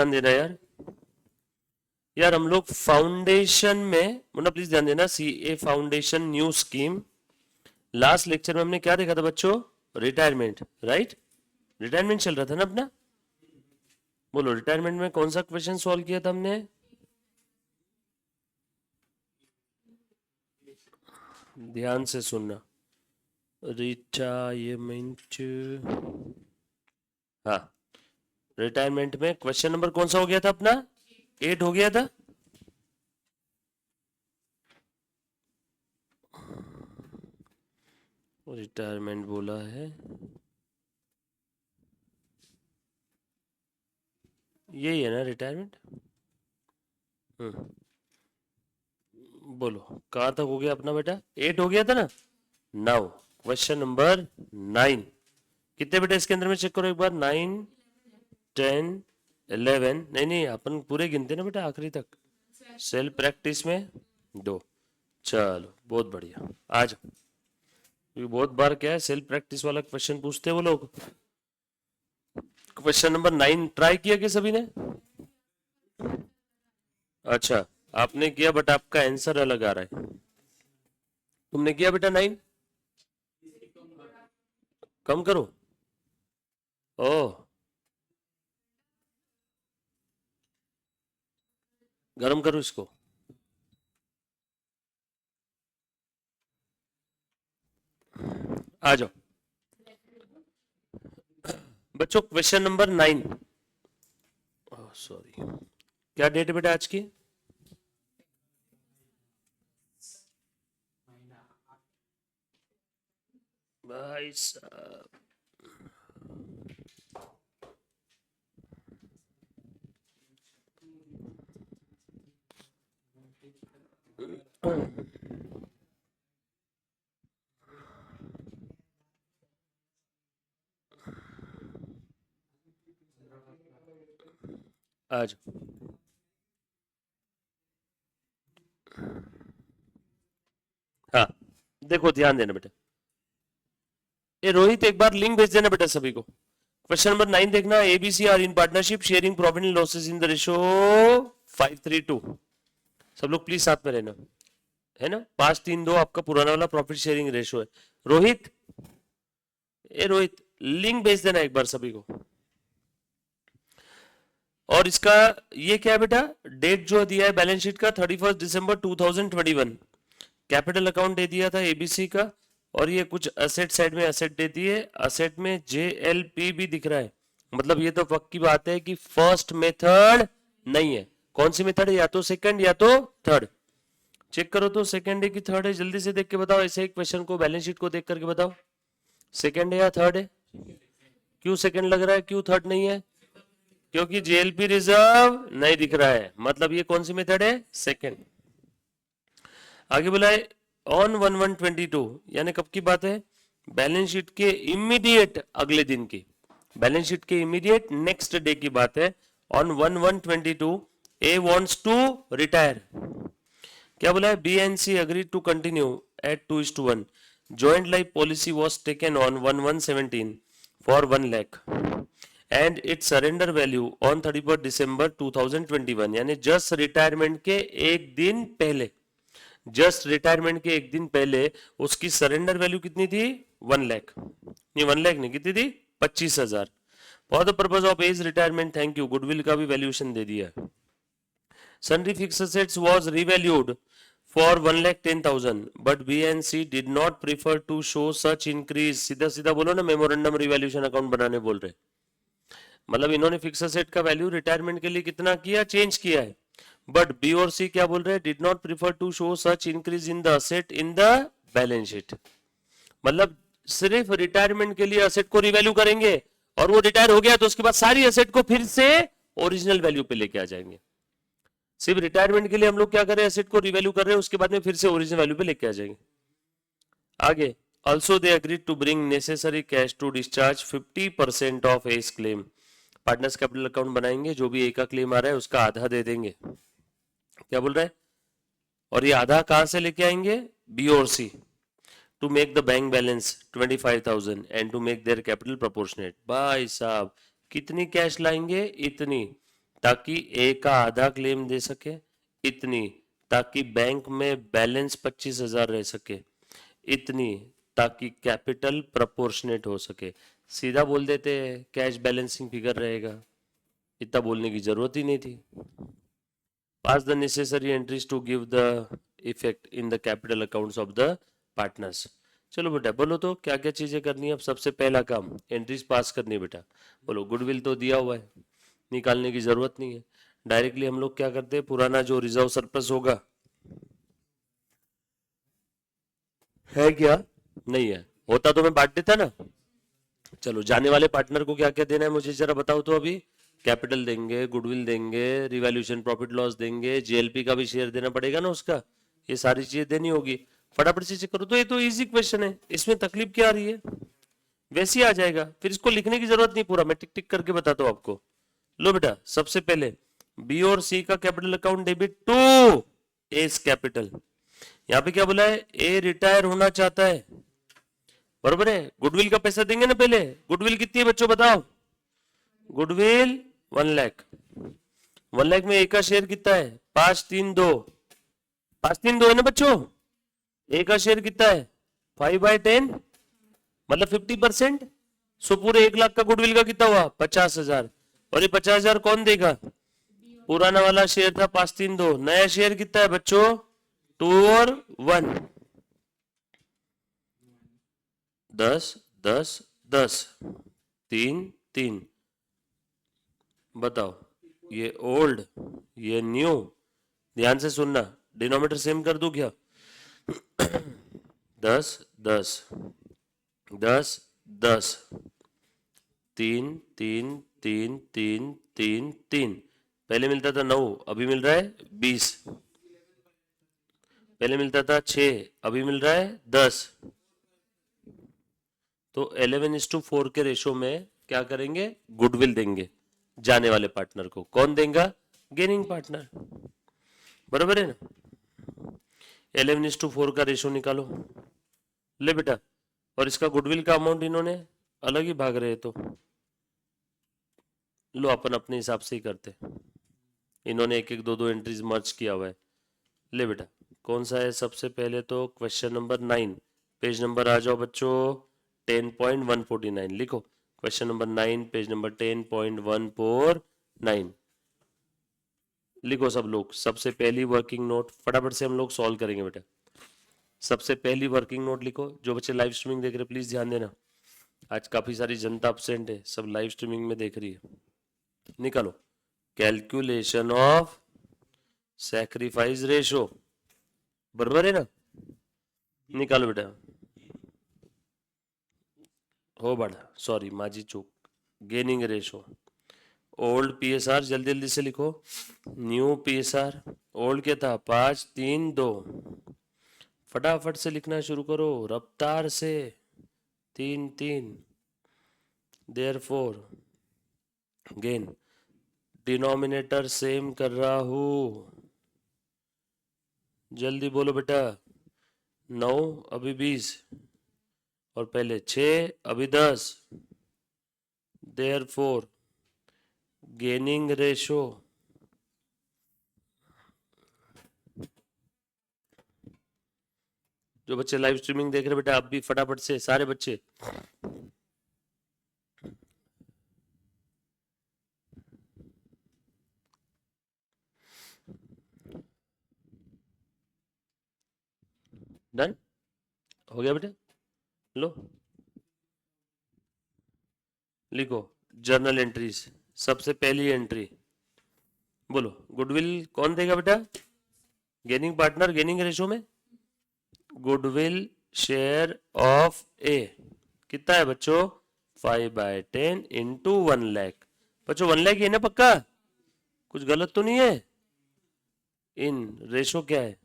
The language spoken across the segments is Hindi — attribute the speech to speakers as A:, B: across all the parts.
A: ध्यान देना यार। यार हम लोग फाउंडेशन में, मुन्ना प्लीज ध्यान देना, CA foundation new scheme, last lecture में हमने क्या देखा था बच्चों? Retirement, right? रिटायरमेंट चल रहा था ना अपना। बोलो रिटायरमेंट में कौन सा क्वेश्चन सॉल्व किया था हमने? ध्यान से सुनना। रिटायरमेंट, हाँ, रिटायरमेंट में क्वेश्चन नंबर कौन सा हो गया था अपना? 8 हो गया था। रिटायरमेंट बोला है, यही है ना रिटायरमेंट? बोलो कहाँ तक हो गया अपना बेटा? 8 हो गया था ना। नाउ क्वेश्चन नंबर 9, कितने बेटा इसके अंदर में चेक करो एक बार। 9, 10, 11, नहीं नहीं अपन पूरे गिनते ना बेटा आखिरी तक। सेल्फ प्रैक्टिस में 2। चलो बहुत बढ़िया, आ जाओ। क्योंकि बहुत बार क्या है, सेल्फ प्रैक्टिस वाला क्वेश्चन पूछते हैं वो लोग। क्वेश्चन नंबर 9 ट्राई किया कि सभी ने? अच्छा, आपने किया बट आपका आंसर अलग आ रहा है। तुमने किया बेटा 9? कम करो। ओह, गरम करो इसको। आ जाओ बच्चों, क्वेश्चन नंबर 9। सॉरी, क्या डेट है बेटा आज की? भाई साहब, आ जाओ। हाँ, देखो ध्यान देना बेटा। ये रोहित एक बार लिंक भेज देना बेटा सभी को। क्वेश्चन नंबर 9 देखना। ABC are in partnership sharing profit and losses in the ratio 5:3:2। सब लोग प्लीज साथ में रहना, है ना। 5:3:2 आपका पुराना वाला प्रॉफिट शेयरिंग रेशो है। रोहित, ए रोहित, लिंक भेज देना एक बार सभी को। और इसका ये क्या है बेटा, डेट जो दिया है बैलेंस शीट का 31 दिसंबर 2021। कैपिटल अकाउंट दे दिया था एबीसी का, और ये कुछ असेट साइड में असेट दे दिए। असेट में जेएलपी भी दिख रहा है, मतलब ये तो पक्की बात है कि फर्स्ट मेथड नहीं है। कौन सी मेथड है? या तो सेकंड या तो थर्ड। चेक करो तो सेकंड है कि थर्ड है, जल्दी से देख के बताओ। ऐसे एक क्वेश्चन को बैलेंस शीट को देख करके बताओ, सेकंड है या थर्ड है? क्यों सेकंड लग रहा है, क्यों थर्ड नहीं है? क्योंकि जेएलपी रिजर्व नहीं दिख रहा है, मतलब ये कौन सी मेथड है? सेकंड। आगे बोला है ऑन 1/1/22, यानी कब की बात है? बैलेंस शीट के इमीडिएट अगले दिन की, बैलेंस शीट के इमीडिएट नेक्स्ट डे की बात है। On 1/1/22 A wants to retire. क्या बोला है? B and C agree to continue at 2:1। Joint life policy was taken on 1/1/17 for 1 lakh and it surrender value on 31 December 2021, यानी जस्ट रिटायरमेंट के एक दिन पहले, जस्ट रिटायरमेंट के एक दिन पहले उसकी सरेंडर वैल्यू कितनी थी? 1 लाख। नहीं 1 लाख नहीं, कितनी थी? 25,000। For the purpose of as retirement, thank you, goodwill का भी वैल्यूएशन दे दिया। Sundry fixed assets was revalued for 1,10,000 but B and C did not prefer to show such increase। सीधा सीधा बोलो ना, मेमोरेंडम रिवैल्यूएशन अकाउंट बनाने बोल रहे, मतलब इन्होंने फिक्स असेट का वैल्यू रिटायरमेंट के लिए कितना किया? चेंज किया है। बट बी और सी क्या बोल रहे हैं? Did not prefer to show such increase in the asset in the balance sheet. मतलब सिर्फ रिटायरमेंट के लिए असेट को रिवैल्यू करेंगे, और वो रिटायर हो गया तो उसके बाद सारी असेट को फिर से ओरिजिनल वैल्यू पे लेके आ जाएंगे। सिर्फ रिटायरमेंट के लिए हम लोग क्या कर रहे हैं? एसेट को रिवैल्यू कर रहे हैं, उसके बाद में फिर से ओरिजिनल वैल्यू पे लेके आ जाएंगे। आगे, also they agreed to bring necessary cash to discharge 50% of A's claim. Partners capital account बनाएंगे, जो भी ए का क्लेम आ रहा है उसका आधा दे देंगे। क्या बोल रहा है? और ये आधा कहां से लेके आएंगे? बी और C, to make the bank balance 25,000 and to make their capital proportionate. भाई साहब, कितनी कैश लाएंगे? इतनी। ताकि ए का आधा क्लेम दे सके, इतनी ताकि बैंक में बैलेंस 25,000 रह सके, इतनी ताकि कैपिटल प्रोपोर्शनेट हो सके। सीधा बोल देते कैश बैलेंसिंग फिगर रहेगा, इतना बोलने की जरूरत ही नहीं थी। Pass the necessary entries to give the effect in the capital accounts of the partners. चलो बेटा बोलो तो क्या क्या चीजें करनी है। अब सबसे पहला काम एंट्रीज पास करनी है बेटा। बोलो गुडविल तो दिया हुआ है, निकालने की जरूरत नहीं है। डायरेक्टली हम लोग क्या करते हैं, पुराना जो रिजर्व सरप्लस होगा, है क्या नहीं है, होता तो मैं बांट देता ना। चलो जाने वाले पार्टनर को क्या क्या देना है मुझे जरा बताओ तो। अभी कैपिटल देंगे, गुडविल देंगे, रिवैल्यूएशन प्रॉफिट लॉस देंगे, जेएलपी का भी शेयर देना पड़ेगा ना उसका, ये सारी चीजें देनी होगी। फटाफट से चेक करो। तो ये तो इजी क्वेश्चन है, इसमें तकलीफ क्या आ रही है, वैसे ही आ जाएगा, फिर इसको लिखने की जरूरत नहीं, पूरा मैं टिक टिक करके बताता हूँ आपको। लो बेटा सबसे पहले बी और सी का capital account debit to S capital. यहाँ पे क्या बोला है, ए रिटायर होना चाहता है, बरोबर है। गुडविल का पैसा देंगे ना पहले। गुडविल कितनी है बच्चों बताओ, गुडविल 1 लाख। 1 लाख में ए का शेयर कितना है, 532। 532 है ना बच्चों। ए का शेयर कितना है, 5/10, मतलब 50%। सो पूरे 1 लाख का गुडविल का कितना हुआ, 50,000। और ये 50,000 कौन देगा, पुराना वाला शेयर था 532। नया शेयर कितना है बच्चों, 2 और 1, 10 10 10, 3 3। बताओ ये ओल्ड ये न्यू, ध्यान से सुनना, डिनोमिनेटर सेम कर दूं क्या, 10 10 10 10, 3 3 3 3 3 3। पहले मिलता था 9, अभी मिल रहा है 20। पहले मिलता था 6, अभी मिल रहा है 10। तो 11:4 के रेशो में क्या करेंगे, गुडविल देंगे जाने वाले पार्टनर को। कौन देगा, गेनिंग पार्टनर, बराबर है ना। 11:4 का रेशो निकालो, ले बेटा। और इसका गुडविल का अमाउंट इन्होंने अलग ही भाग रहे, तो लो अपन अपने हिसाब से ही करते, इन्होंने एक एक दो दो एंट्रीज मर्ज किया हुआ है। ले बेटा कौन सा है, सबसे पहले तो क्वेश्चन नंबर 9, पेज नंबर आ जाओ बच्चों 10.149 लिखो। क्वेश्चन नंबर 9 पेज नंबर 10.149 लिखो सब लोग। सबसे पहली वर्किंग नोट फटाफट से हम लोग सॉल्व करेंगे बेटा। सबसे पहली वर्किंग नोट लिखो। जो बच्चे लाइव स्ट्रीमिंग देख रहे प्लीज ध्यान देना, आज काफी सारी जनता अपसेंट है, सब लाइव स्ट्रीमिंग में देख रही है। निकालो कैलकुलेशन ऑफ सैक्रिफाइस रेशो, बराबर है ना। निकालो बेटा, हो बड़ा सॉरी माझी चूक, गेनिंग रेशो। ओल्ड पीएसआर जल्दी जल्दी से लिखो, न्यू पीएसआर। ओल्ड क्या था, 5 3 2, फटाफट से लिखना शुरू करो रफ्तार से, 3 3। देयरफॉर गेन डिनोमिनेटर सेम कर रहा हूं, जल्दी बोलो बेटा। 9 अभी 20 और पहले 6 अभी 10। देयरफॉर गेनिंग रेशो जो बच्चे लाइव स्ट्रीमिंग देख रहे बेटा आप भी फटाफट से सारे बच्चे। डन हो गया बेटा, लो लिखो जर्नल एंट्रीज। सबसे पहली एंट्री बोलो, गुडविल कौन देगा बेटा, गेनिंग पार्टनर गेनिंग रेशो में गुडविल शेयर ऑफ ए कितना है बच्चों, 5/10 इंटू 1 लाख। बच्चों 1 लाख है ना पक्का, कुछ गलत तो नहीं है। इन रेशो क्या है,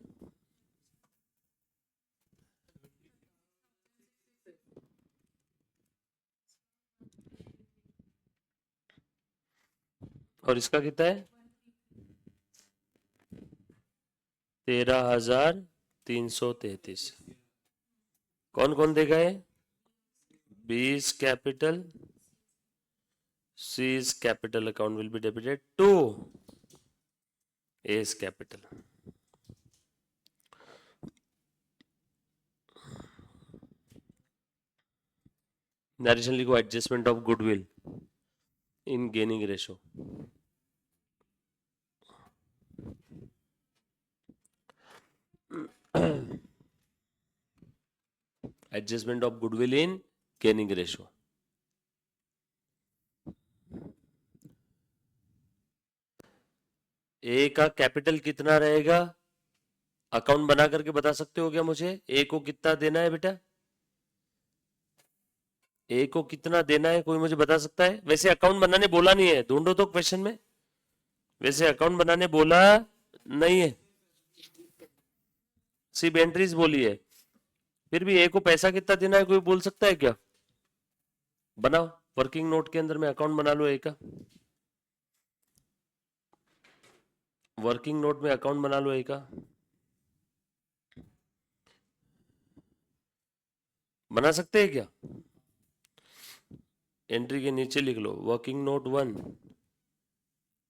A: और इसका कितना है, 13,333। कौन कौन देगा है, 20 capital C's capital account will be debited to A's capital. Narration लिखो adjustment of goodwill in gaining ratio. Adjustment of goodwill in gaining ratio. ए का कैपिटल कितना रहेगा? अकाउंट बना करके बता सकते हो क्या मुझे? ए को कितना देना है बेटा? ए को कितना देना है कोई मुझे बता सकता है? वैसे अकाउंट बनाने बोला नहीं है, ढूंढो तो क्वेश्चन में। वैसे अकाउंट बनाने बोला नहीं है, सिर्फ एंट्रीज बोली है। फिर भी ए को पैसा कितना देना है कोई बोल सकता है क्या? बनाओ, वर्किंग नोट के अंदर में अकाउंट बना लो ए का। वर्किंग नोट में अकाउंट बना लो ए का। बना सकते हैं क्या? एंट्री के नीचे लिख लो working note 1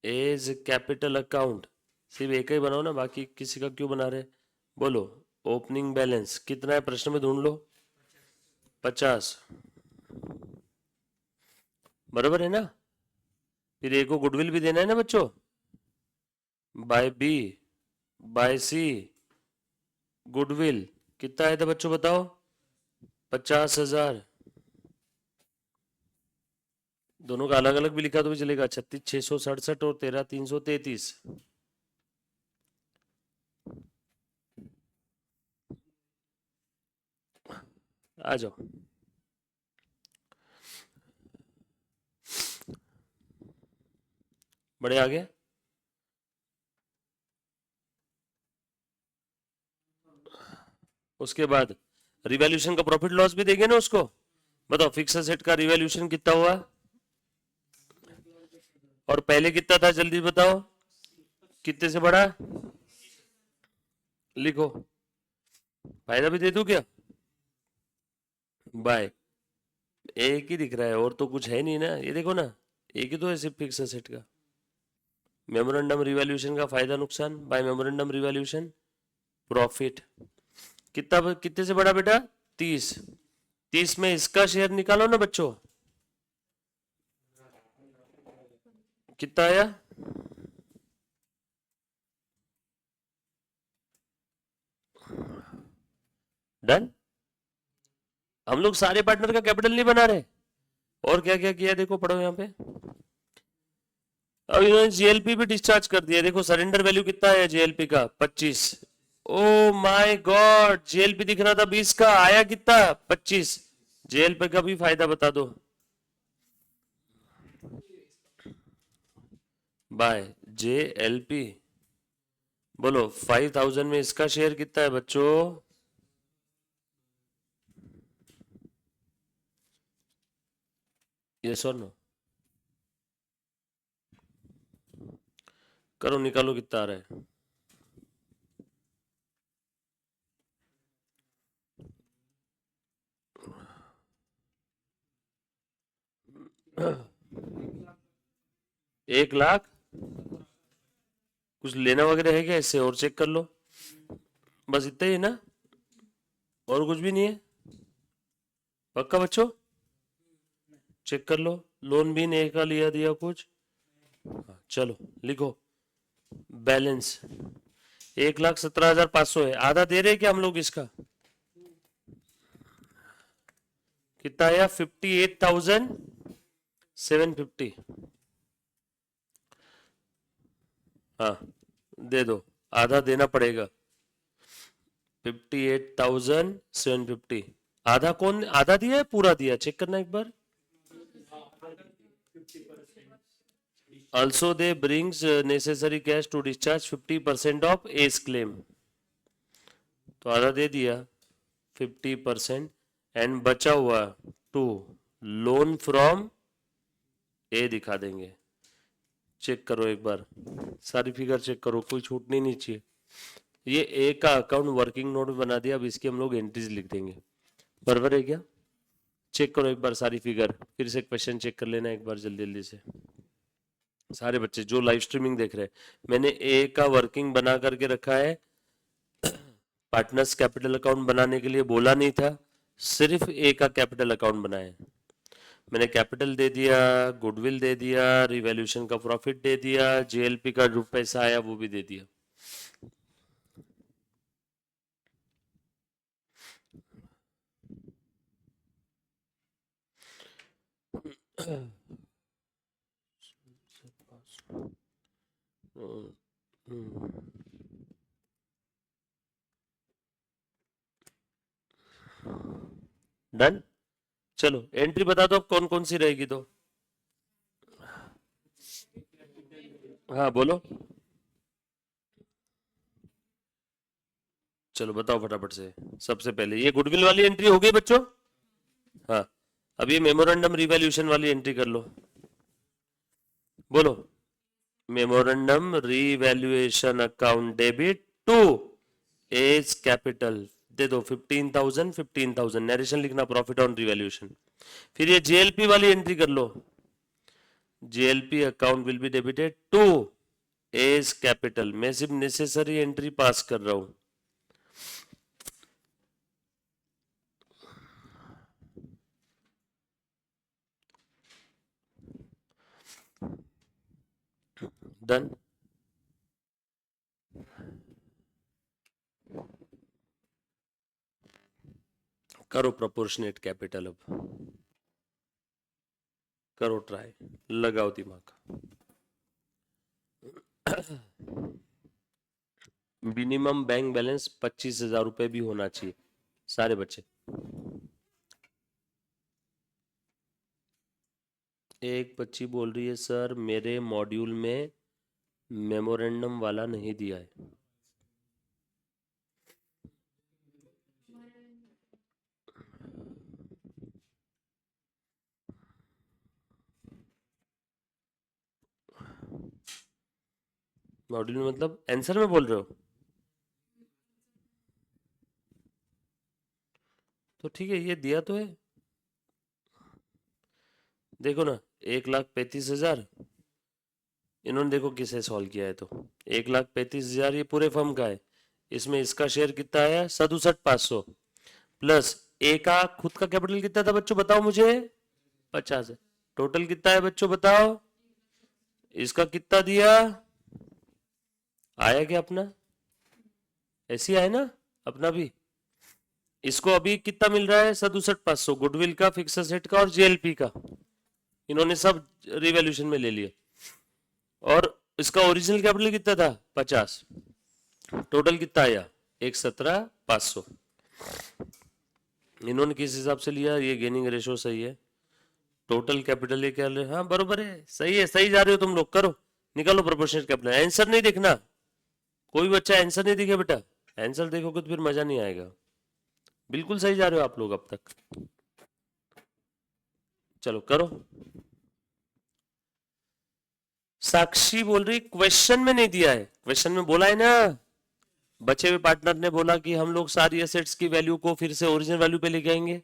A: A's capital account. सिर्फ एक ही बनाओ ना, बाकी किसी का क्यों बना रहे? बोलो ओपनिंग बैलेंस कितना है प्रश्न में ढूंढ लो। 50 बराबर है ना? फिर ए को गुडविल भी देना है ना बच्चों, बाय बी बाय सी गुडविल कितना है था बच्चों बताओ? 50,000। दोनों का अलग अलग भी लिखा तो भी चलेगा। 36,667 और 13,333। आ जाओ। बड़े आगे। उसके बाद रिवैल्यूएशन का प्रॉफिट लॉस भी देंगे ना उसको। बताओ फिक्स एसेट का रिवैल्यूएशन कितना हुआ और पहले कितना था, जल्दी बताओ। कितने से बढ़ा? लिखो, फायदा भी दे दूं क्या? बाय एक ही दिख रहा है और तो कुछ है नहीं ना, ये देखो ना, एक ही तो है सिर्फ फिक्स एसेट का। मेमोरेंडम रिवैल्यूएशन का फायदा नुकसान बाय मेमोरेंडम रिवैल्यूएशन प्रॉफिट कितना, कितने से बढ़ा बेटा? 30। 30 में इसका शेयर निकालो ना बच्चों, कितना आया? डन। हम लोग सारे पार्टनर का कैपिटल नहीं बना रहे। और क्या क्या किया देखो, पढ़ो यहाँ पे। अब इन्होंने जीएलपी भी डिस्चार्ज कर दिया। देखो सरेंडर वैल्यू कितना है जीएलपी का? 25। ओ माय गॉड, जीएलपी दिख रहा था 20 का, आया कितना? 25। जीएलपी का भी फायदा बता दो। By JLP. बोलो 5,000 में इसका शेयर कितना है बच्चों? यस और नो? करो निकालो कितना आ रहा है। एक लाख। कुछ लेना वगैरह है क्या इससे? और चेक कर लो, बस इतना ही ना, और कुछ भी नहीं है। पक्का बच्चों? चेक कर लो, लोन भी नहीं का लिया दिया कुछ। चलो लिखो बैलेंस 1,17,500 है। आधा दे रहे क्या हम लोग इसका? कितना आया? 58,750। हाँ दे दो, आधा देना पड़ेगा। 58,750। आधा कौन आधा दिया है पूरा दिया? चेक करना एक बार। Also they brings necessary cash to discharge 50% of A's claim. तो आधा दे दिया 50% एंड बचा हुआ टू लोन फ्रॉम ए दिखा देंगे। चेक करो एक बार, सारी फिगर चेक करो, कोई छूटनी नहीं चाहिए। ये ए का अकाउंट वर्किंग नोट में बना दिया। अब इसकी हम लोग एंट्रीज लिख देंगे, बराबर है क्या? चेक करो एक बार सारी फिगर, फिर से क्वेश्चन चेक कर लेना एक बार जल्दी जल्दी से सारे बच्चे जो लाइव स्ट्रीमिंग देख रहे हैं। मैंने ए का वर्किंग बना करके रखा है, पार्टनर्स कैपिटल अकाउंट बनाने के लिए बोला नहीं था, सिर्फ ए का कैपिटल अकाउंट बनाया है। मैंने कैपिटल दे दिया, गुडविल दे दिया, रिवैल्यूएशन का प्रॉफिट दे दिया, जेएलपी का जो पैसा आया वो भी दे दिया। डन। चलो एंट्री बता दो कौन कौन सी रहेगी तो। हाँ बोलो, चलो बताओ फटाफट से। सबसे पहले ये गुडविल वाली एंट्री हो गई बच्चों। हाँ, अब ये मेमोरेंडम रिवैल्यूएशन वाली एंट्री कर लो। बोलो, memorandum revaluation account debit to A's capital दे दो 15,000 15,000, नरेशन लिखना प्रॉफिट ऑन रिवैल्यूएशन। फिर ये जेएलपी वाली एंट्री कर लो, JLP account will be debited to A's capital. मैं सिर्फ नेसेसरी एंट्री पास कर रहा हूं। डन। करो प्रोपोर्शनेट कैपिटल, अब करो ट्राई, लगाओ दिमाग। मिनिमम बैंक बैलेंस 25,000 रुपए भी होना चाहिए सारे बच्चे। एक बच्ची बोल रही है सर मेरे मॉड्यूल में मेमोरेंडम वाला नहीं दिया है। मॉड्यूल में मतलब आंसर में बोल रहे हो तो ठीक है, ये दिया तो है। देखो ना, 1,35,000 इन्होंने देखो किसे सॉल्व किया है तो 1,35,000 ये पूरे फर्म का है, इसमें इसका शेयर कितना आया 67,500 प्लस ए का खुद का कैपिटल कितना था बच्चों बताओ मुझे, 50 है। टोटल कितना है बच्चों बताओ, इसका कितना दिया, आया क्या अपना, ऐसी आया ना अपना भी। इसको अभी कितना मिल रहा है 67,500, गुडविल का, फिक्स एसेट का और जेएलपी का, इन्होंने सब रिवैल्यूएशन में ले लिया। और इसका ओरिजिनल कैपिटल कितना था 50, टोटल कितना आया 1,17,500। इन्होंने किस हिसाब से लिया, ये गेनिंग रेशो सही है, टोटल कैपिटल ये क्या ले, हाँ बरोबर है, सही है, सही जा रहे हो तुम लोग। करो निकालो प्रोपोर्शनेट कैपिटल। आंसर नहीं देखना, कोई बच्चा आंसर नहीं दिखे बेटा, आंसर देखोगे तो फिर मजा नहीं आएगा। बिल्कुल सही जा रहे हो आप लोग अब तक। चलो करो। साक्षी बोल रही क्वेश्चन में नहीं दिया है, क्वेश्चन में बोला है ना, बचे हुए पार्टनर ने बोला कि हम लोग सारी एसेट्स की वैल्यू को फिर से ओरिजिनल वैल्यू पे लेके आएंगे।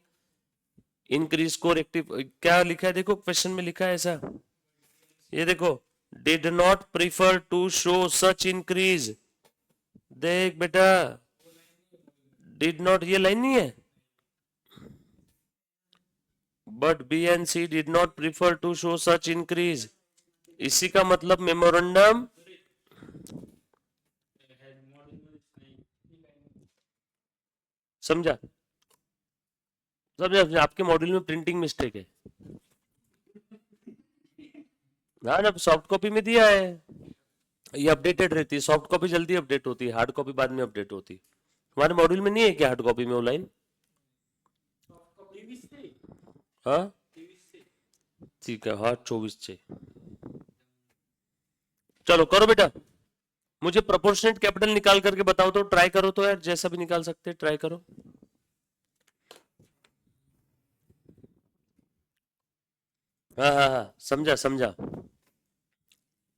A: इंक्रीज को रेक्टिव क्या लिखा है देखो, क्वेश्चन में लिखा है ऐसा, ये देखो, did not prefer to show such increase. देख बेटा, डिड नॉट ये लाइन नहीं है, but B and C did not prefer to show such increase, इसी का मतलब मेमोरेंडम। समझा समझा, आपके मॉड्यूल में प्रिंटिंग मिस्टेक है। हाँ ना, सॉफ्ट कॉपी में दिया है, ये अपडेटेड रहती है, सॉफ्ट कॉपी जल्दी अपडेट होती है, हार्ड कॉपी बाद में अपडेट होती है। हमारे मॉड्यूल में नहीं है क्या हार्ड कॉपी में वो लाइन? हाँ ठीक है, हाँ 24 से। चलो करो बेटा, मुझे प्रोपोर्शनेट कैपिटल निकाल करके बताओ तो, ट्राई करो तो यार, जैसा भी निकाल सकते ट्राई करो। हाँ हाँ हाँ, समझा समझा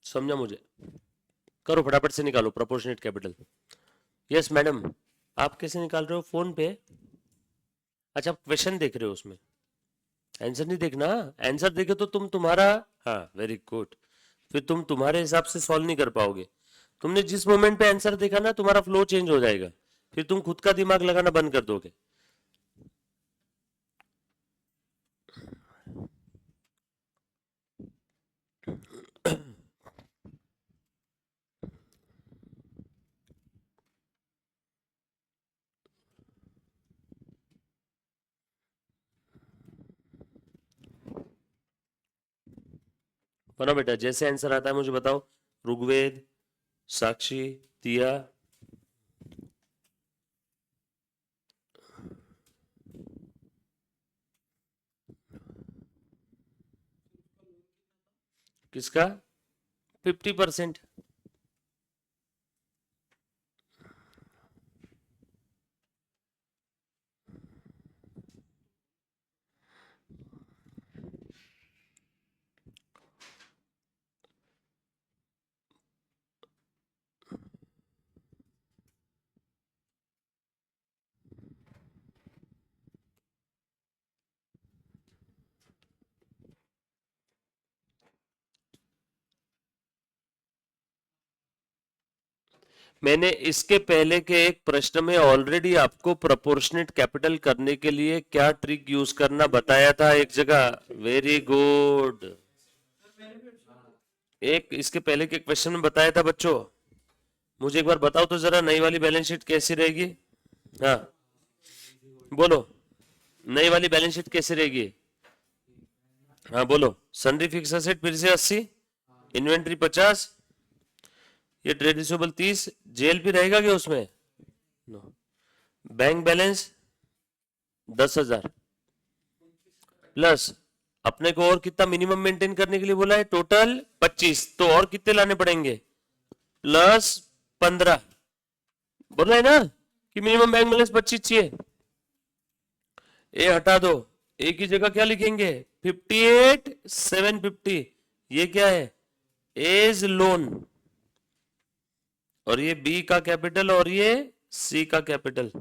A: समझा मुझे। करो फटाफट से निकालो प्रोपोर्शनेट कैपिटल। यस मैडम, आप कैसे निकाल रहे हो फोन पे? अच्छा आप क्वेश्चन देख रहे हो उसमें, आंसर नहीं देखना, आंसर देखे तो तुम तुम्हारा, हाँ वेरी गुड, फिर तुम तुम्हारे हिसाब से सॉल्व नहीं कर पाओगे। तुमने जिस मोमेंट पे आंसर देखा ना, तुम्हारा फ्लो चेंज हो जाएगा, फिर तुम खुद का दिमाग लगाना बंद कर दोगे। बनो बेटा, जैसे आंसर आता है मुझे बताओ। ऋग्वेद, साक्षी, दिया। किसका? 50%। मैंने इसके पहले के एक प्रश्न में ऑलरेडी आपको प्रोपोर्शनेट कैपिटल करने के लिए क्या ट्रिक यूज करना बताया था एक जगह। Very good. एक इसके पहले के क्वेश्चन में बताया था बच्चों। मुझे एक बार बताओ तो जरा, नई वाली बैलेंस शीट कैसी रहेगी? हाँ बोलो, नई वाली बैलेंस शीट कैसी रहेगी? हाँ बोलो। सन्ड्री फिक्स एसेट फिर से 80, इन्वेंट्री 50, ये ट्रेड रिसीवेबल 30, जेएलपी रहेगा क्या उसमें? नो। बैंक बैलेंस 10,000 प्लस अपने को और कितना मिनिमम मेंटेन करने के लिए बोला है? टोटल 25, तो और कितने लाने पड़ेंगे? प्लस 15। बोल रहे हैं ना कि मिनिमम बैंक बैलेंस 25 चाहिए। ए हटा दो, ए की जगह क्या लिखेंगे? 58,750। ये क्या है? A's loan. और ये बी का कैपिटल और ये सी का कैपिटल।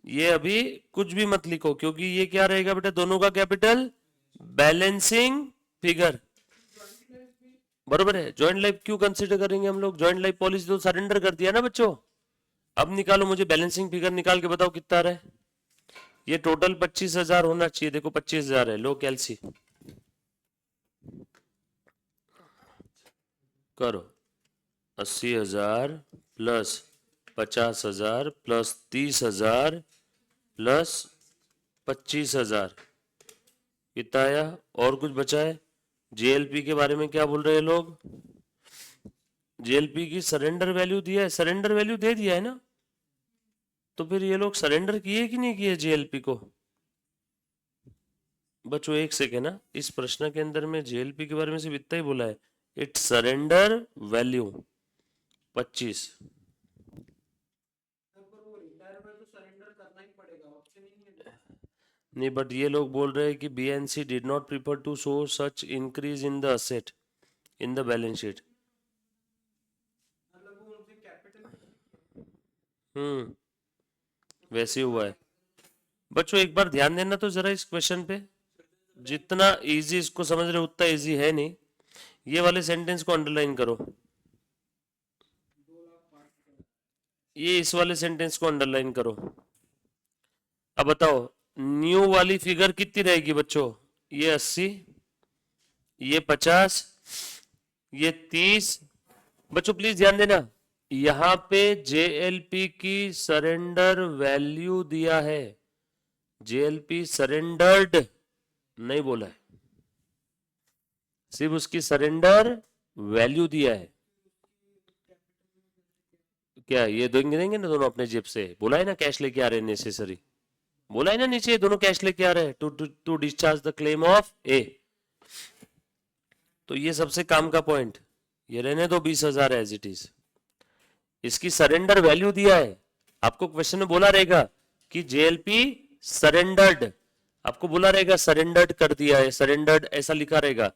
A: ये अभी कुछ भी मत लिखो, क्योंकि ये क्या रहेगा बेटा? दोनों का कैपिटल बैलेंसिंग फिगर। बरोबर है। ज्वाइंट लाइफ क्यों कंसीडर करेंगे हम लोग? ज्वाइंट लाइफ पॉलिसी तो सरेंडर कर दिया ना बच्चों। अब निकालो, मुझे बैलेंसिंग फिगर निकाल के बताओ कितना आ रहा है। ये टोटल 25,000 होना चाहिए। देखो 25,000 है। लो कैलसी करो। 80,000 प्लस 50,000 प्लस 30,000 प्लस 25,000 कितना आया? और कुछ बचा है? जेएलपी के बारे में क्या बोल रहे हैं लोग? जेएलपी की सरेंडर वैल्यू दिया है, सरेंडर वैल्यू दे दिया है ना, तो फिर ये लोग सरेंडर किए कि नहीं किए जेएलपी को? बच्चों एक सेकेंड ना, इस प्रश्न के अंदर में जेएलपी के बारे में सिर्फ इतना ही बोला है, इट्स सरेंडर वैल्यू 25। नहीं, बट ये लोग बोल रहे हैं कि B and C did not prefer to show such increase in the asset in the balance sheet. वैसे हुआ है। बच्चों एक बार ध्यान देना तो जरा इस क्वेश्चन पे। जितना इजी इसको समझ रहे हो उतना इजी है नहीं। ये वाले सेंटेंस को अंडरलाइन करो। ये इस वाले सेंटेंस को अंडरलाइन करो। अब बताओ, न्यू वाली फिगर कितनी रहेगी बच्चों? ये 80, ये 50, ये 30। बच्चों प्लीज ध्यान देना, यहां पे जेएलपी की सरेंडर वैल्यू दिया है। जेएलपी सरेंडर्ड नहीं बोला है, सिर्फ उसकी सरेंडर वैल्यू दिया है। क्या ये देंगे देंगे ना दोनों अपने जेब से? बोला है ना कैश लेके आ रहे हैं नेसेसरी। बोला है ना नीचे दोनों कैश लेके आ रहे हैं to discharge the claim of A. तो ये सबसे काम का पॉइंट, ये रहने दो 20,000 एज इट इज। इसकी सरेंडर वैल्यू दिया है। आपको क्वेश्चन में बोला रहेगा कि जेएलपी सरेंडर्ड, आपको बोला रहेगा सरेंडर्ड कर दिया है, सरेंडर्ड ऐसा लिखा रहेगा,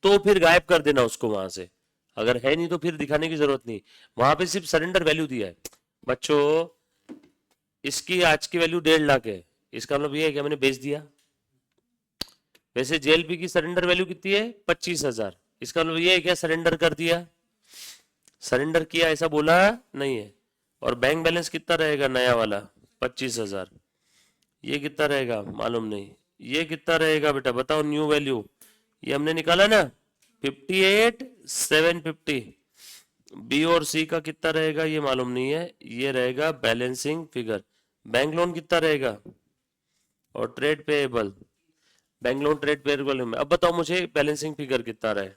A: तो फिर गायब कर देना उसको वहां से। अगर है नहीं तो फिर दिखाने की जरूरत नहीं। वहां पे सिर्फ सरेंडर वैल्यू दिया है। बच्चों इसकी आज की वैल्यू 1.5 लाख है, इसका मतलब ये है कि मैंने बेच दिया। वैसे जेएलपी की सरेंडर वैल्यू कितनी है? 25,000। इसका मतलब ये है क्या सरेंडर कर दिया? सरेंडर किया ऐसा बोला नहीं है। और बैंक बैलेंस कितना रहेगा नया वाला? 25,000। ये कितना रहेगा मालूम नहीं। ये कितना रहेगा बेटा बताओ न्यू वैल्यू? ये हमने निकाला ना 58,750। बी और सी का कितना रहेगा ये मालूम नहीं है। ये रहेगा बैलेंसिंग फिगर। बैंक लोन कितना रहेगा? और trade payable, bank loan trade payable में। अब बताओ मुझे बैलेंसिंग फिगर कितना रहे?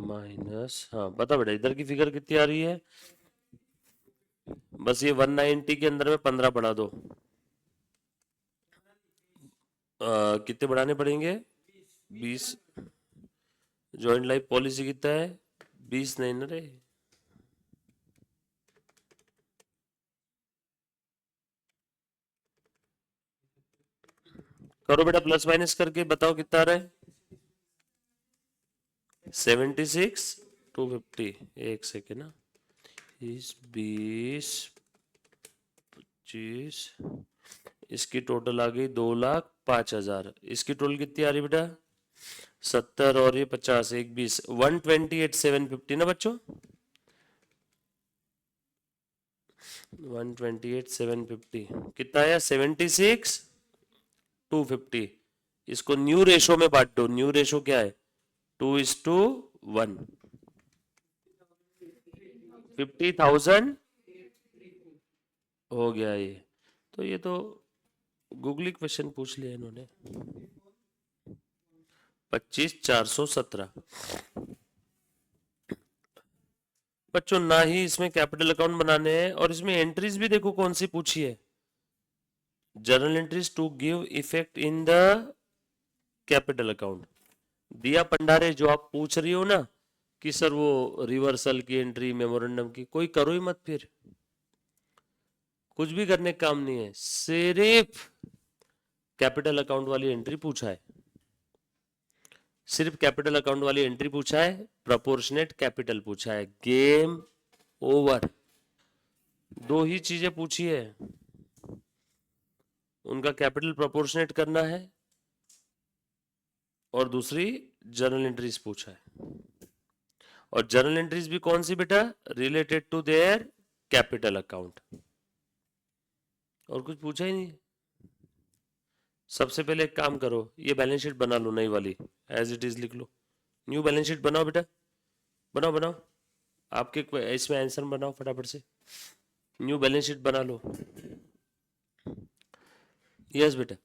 A: माइनस, हाँ बता बेटा इधर की फिगर कितनी आ रही है? बस ये 190 के अंदर में 15 बढ़ा दो। कितने बढ़ाने पड़ेंगे? 20। जॉइंट लाइफ पॉलिसी कितना है? 20 नहीं ना रे। करो बेटा प्लस माइनस करके बताओ कितना आ रहा है? 76,250। एक सेकेंड ना। 20 25, इसकी टोटल आ गई 2,05,000। इसकी टोटल कितनी आ रही बेटा? 70 और ये 50, एक 20, 128,750 ना बच्चों? 128,750 कितना आया? 76,250। इसको न्यू रेशो में बांट दो। न्यू रेशो क्या है? 2:1। 50,000 हो गया ये। तो ये तो गूगली क्वेश्चन पूछ लिया इन्होंने। 25,417। बच्चों ना ही इसमें कैपिटल अकाउंट बनाने हैं और इसमें एंट्रीज भी देखो कौन सी पूछी है। Journal entries to give effect in the capital account. दिया पंडारे जो आप पूछ रही हो ना कि सर वो रिवर्सल की एंट्री मेमोरेंडम की, कोई करो ही मत फिर। कुछ भी करने का काम नहीं है, सिर्फ कैपिटल अकाउंट वाली एंट्री पूछा है। सिर्फ कैपिटल अकाउंट वाली एंट्री पूछा है, प्रोपोर्शनेट कैपिटल पूछा है। Game over. दो ही चीजें पूछी है, उनका कैपिटल प्रोपोर्शनेट करना है और दूसरी जर्नल एंट्रीज पूछा है। और जर्नल एंट्रीज भी कौन सी बेटा? Related to their capital account. और कुछ पूछा ही नहीं। सबसे पहले एक काम करो, ये बैलेंस शीट बना लो नई वाली, एज इट इज लिख लो। न्यू बैलेंस शीट बनाओ बेटा, बनाओ बनाओ। आपके इसमें आंसर बनाओ फटाफट से। न्यू बैलेंस शीट बना लो। यस बेटा।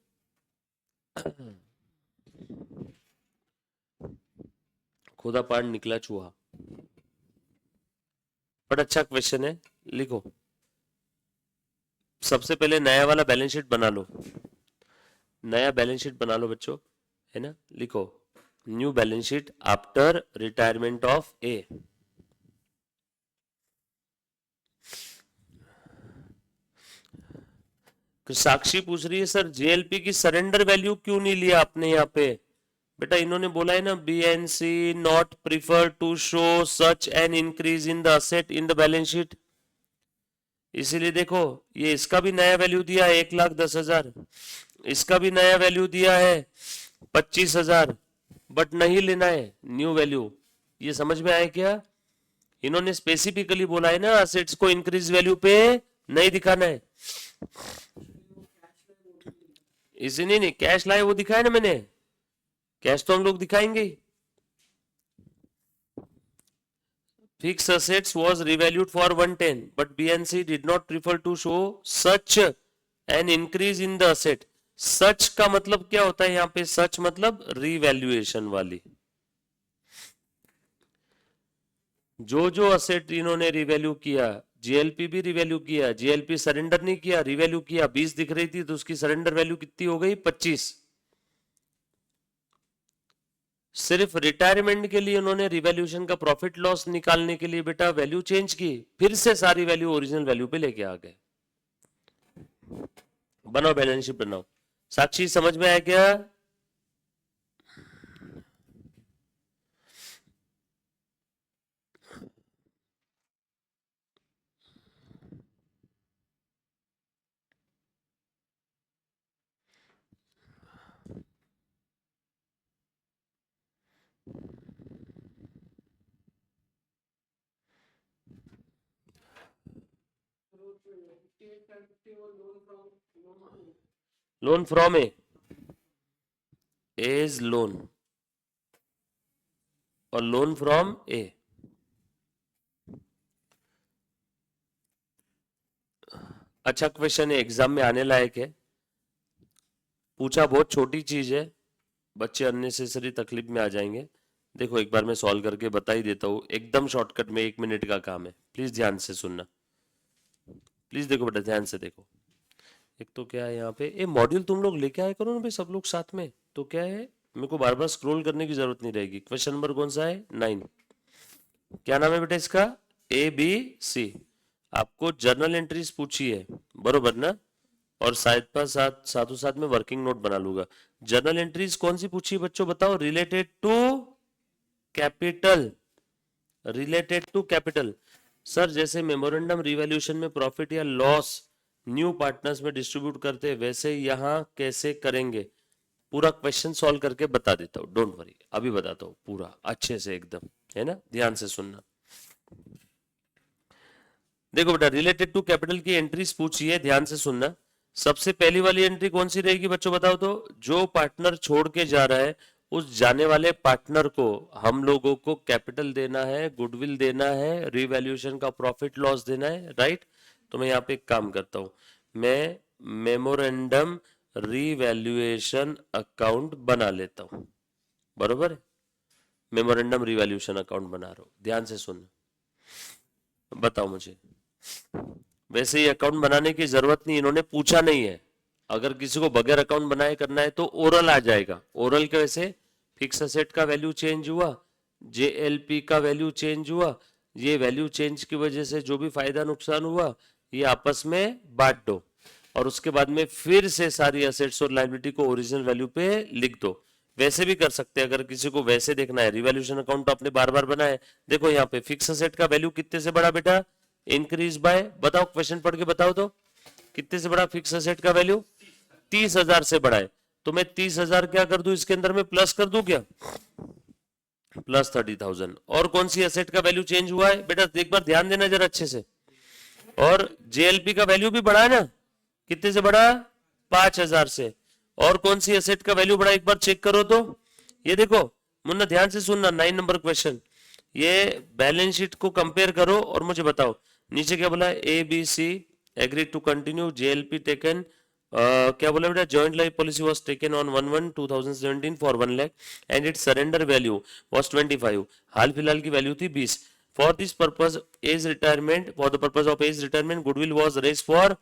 A: खुदा पाड़ निकला चूहा। बड़ा अच्छा क्वेश्चन है, लिखो। सबसे पहले नया वाला बैलेंस शीट बना लो। नया बैलेंस शीट बना लो बच्चों, है ना? लिखो new balance sheet after retirement of A. Sakshi पूछ रही है सर जेएलपी की सरेंडर वैल्यू क्यों नहीं लिया आपने यहाँ पे? बेटा इन्होंने बोला है ना B and C not prefer to show such an increase in the asset in the balance sheet. इसीलिए देखो ये इसका भी नया वैल्यू दिया है 1,10,000, इसका भी नया वैल्यू दिया है 25,000, बट नहीं लेना है न्यू वैल्यू। ये समझ में आया क्या? इन्होंने स्पेसिफिकली बोला है ना असेट्स को इंक्रीज वैल्यू पे नहीं दिखाना है। इसी नहीं कैश लाए वो दिखाया ना मैंने, कैश तो हम लोग दिखाएंगे ही। Fixed assets was revalued for 110, but BNC did not prefer to show such an increase in the asset. सच का मतलब क्या होता है यहाँ पे? सच मतलब रिवैल्यूएशन वाली। जो जो असेट इन्होंने रिवैल्यू किया, जेएलपी भी रिवैल्यू किया, जेएलपी सरेंडर नहीं किया, रिवैल्यू किया। 20 दिख रही थी तो उसकी सरेंडर वैल्यू कितनी हो गई? 25। सिर्फ रिटायरमेंट के लिए उन्होंने रिवैल्यूएशन का प्रॉफिट लॉस निकालने के लिए बेटा वैल्यू चेंज की, फिर से सारी वैल्यू ओरिजिनल वैल्यू पे लेके आ गए। बनाओ बैलेंस शीट बनाओ। साक्षी समझ में आया क्या? Loan from A is loan और लोन फ्रॉम ए। अच्छा क्वेश्चन है, एग्जाम में आने लायक है, पूछा बहुत छोटी चीज है, बच्चे अननेसेसरी तकलीफ में आ जाएंगे। देखो एक बार मैं सॉल्व करके बता ही देता हूँ, एकदम शॉर्टकट में 1 मिनट का काम है, प्लीज ध्यान से सुनना। प्लीज देखो बेटा, ध्यान से देखो। एक तो क्या है यहाँ पे, ये मॉड्यूल तुम लोग लेके आए करो ना भाई, सब लोग साथ में। तो क्या है, मेरे को बार बार स्क्रॉल करने की जरूरत नहीं रहेगी। क्वेश्चन नंबर कौन सा है, 9। क्या नाम है बेटा इसका, ए बी सी। आपको जर्नल एंट्रीज पूछी है, बरोबर ना, और साथों साथ में वर्किंग नोट बना लूंगा। जर्नल एंट्रीज कौन सी पूछी बच्चों, बताओ। Related to capital, related to capital. Sir जैसे मेमोरेंडम रिवैल्यूएशन में प्रॉफिट या लॉस न्यू पार्टनर्स में डिस्ट्रीब्यूट करते हैं, वैसे यहाँ कैसे करेंगे, पूरा क्वेश्चन सॉल्व करके बता देता हूँ, डोंट वरी, अभी बताता हूँ पूरा अच्छे से एकदम, है ना, ध्यान से सुनना। देखो बेटा, रिलेटेड टू कैपिटल की एंट्रीज पूछी है, ध्यान से सुनना। सबसे पहली वाली एंट्री कौन सी रहेगी बच्चों, बताओ तो। जो पार्टनर छोड़ के जा रहा है, उस जाने वाले पार्टनर को हम लोगों को कैपिटल देना है, गुडविल देना है, रिवैल्यूएशन का प्रॉफिट लॉस देना है, राइट। तो मैं यहाँ पे एक काम करता हूं, मैं मेमोरेंडम रिवैल्यूएशन अकाउंट बना लेता हूं, बरोबर है। मेमोरेंडम रिवैल्यूएशन अकाउंट बना रहा हूं, ध्यान से सुन, बताओ मुझे। वैसे ही अकाउंट बनाने की जरूरत नहीं, इन्होंने पूछा नहीं है। अगर किसी को बगैर अकाउंट बनाए करना है तो ओरल आ जाएगा। ओरल के वैसे फिक्स असेट का वैल्यू चेंज हुआ, जेएलपी का वैल्यू चेंज हुआ, ये वैल्यू चेंज की वजह से जो भी फायदा नुकसान हुआ ये आपस में बांट दो, और उसके बाद में फिर से सारी असेट्स और लायबिलिटी को ओरिजिनल वैल्यू पे लिख दो। वैसे भी कर सकते हैं, अगर किसी को वैसे देखना है। रिवैल्यूएशन अकाउंट तो आपने बार बार बनाया, देखो यहाँ पे फिक्स असेट का वैल्यू कितने से बढ़ा बेटा, इंक्रीज बाय, बताओ क्वेश्चन पढ़ के बताओ तो, कितने से बढ़ा फिक्स असेट का वैल्यू, 30,000 से बढ़ा है। तो मैं 30,000 क्या कर दूं इसके अंदर में, प्लस कर दूं क्या, प्लस 30,000। और कौन सी असेट का वैल्यू चेंज हुआ है बेटा, एक बार ध्यान देना जरा अच्छे से। और जेएलपी का वैल्यू भी बढ़ा है ना, कितने से बढ़ा, 5,000 से। और कौन सी असेट का वैल्यू बढ़ा, एक बार चेक करो तो। ये देखो मुन्ना, ध्यान से सुनना, 9 नंबर क्वेश्चन। ये बैलेंस शीट को कंपेयर करो और मुझे बताओ। नीचे क्या बोला है, A B C agree to continue, JLP taken, क्या बोला बेटा, joint life policy was taken on 1/1/2017 for 1 lakh and its surrender value was 25। हाल फिलहाल की वैल्यू थी 20। For this purpose as retirement, for the purpose of as retirement goodwill was raised for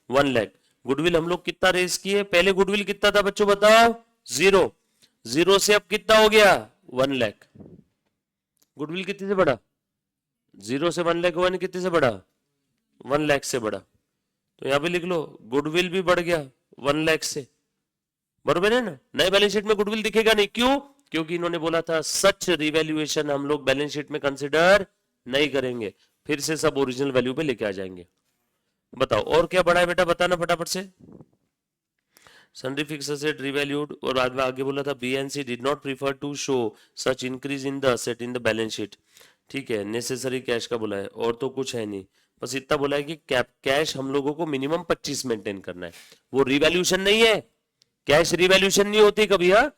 A: 1 lakh. Goodwill हम लोग कितना रेज किए, पहले गुडविल कितना था बच्चों बताओ, 0। 0 से अब कितना हो गया, 1 लाख। गुडविल कितने से बढ़ा, 0 से 1 लाख हुआ, कितने से बढ़ा, 1 लाख से बढ़ा। तो यहां पे लिख लो, गुडविल भी बढ़ गया 1 लाख से, बरोबर है ना। नए बैलेंस शीट में गुडविल दिखेगा नहीं, क्यों, क्योंकि इन्होंने बोला था सच रिवैल्यूएशन हम लोग बैलेंस शीट में कंसिडर नहीं करेंगे, फिर से सब ओरिजिनल वैल्यू पे लेके आ जाएंगे। बताओ और क्या बढ़ा है बेटा, बताना फटाफट से। सन्ड्री फिक्स एसेट रिवैल्यूड, और बाद में आगे बोला था B and C did not prefer to show such increase in the asset in the balance sheet. ठीक है, नेसेसरी कैश का बोला है, और तो कुछ है नहीं, बस इतना बोला है कि कैश हम लोगों को मिनिमम 25 मेंटेन करना है। वो रिवैल्यूएशन नहीं है, कैश रिवैल्यूएशन नहीं होती कभी, हाँ,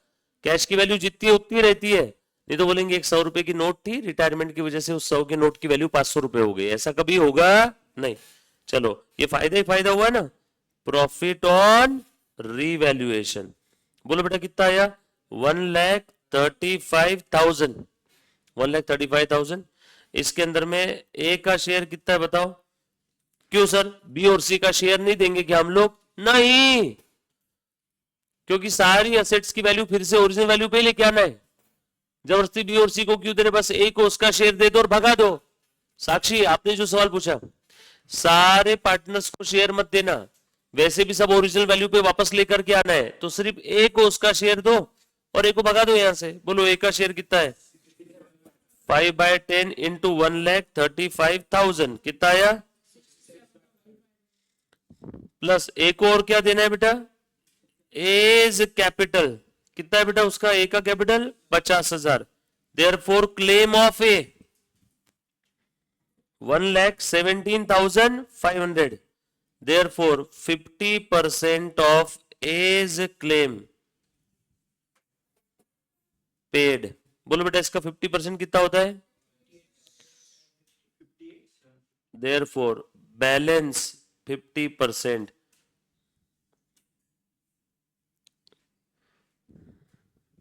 A: कैश की वैल्यू जितनी है उतनी रहती है। नहीं तो बोलेंगे एक 100 रुपए की नोट थी, रिटायरमेंट की वजह से उस 100 के नोट की वैल्यू 500 रुपए हो गई, ऐसा कभी होगा नहीं। चलो ये फायदा ही फायदा हुआ ना, प्रॉफिट ऑन रिवैल्यूएशन। बोलो बेटा कितना आया, 1,35,000, 1,35,000। इसके अंदर में ए का शेयर कितना है बताओ, क्यों सर बी और सी का शेयर नहीं देंगे क्या हम लोग, नहीं, क्योंकि सारी असेट्स की वैल्यू फिर से ओरिजिनल वैल्यू पे लेके आना है। जबरदस्ती बी और सी को क्यों दे रहे, बस ए को उसका शेयर दे दो और भगा दो। साक्षी आपने जो सवाल पूछा, सारे पार्टनर्स को शेयर मत देना, वैसे भी सब ओरिजिनल वैल्यू पे वापस लेकर के आना है, तो सिर्फ ए को उसका शेयर दो और ए को भगा दो यहां से। बोलो ए का शेयर कितना है, 5/10 इंटू 1,35,000 कितना आया, प्लस ए को और क्या देना है बेटा, एज कैपिटल कितना है बेटा उसका, ए का capital 50,000। Therefore claim of A 1,17,500। Therefore 50% of A's claim paid. बोलो बेटा इसका 50% कितना होता है? Therefore balance 50%.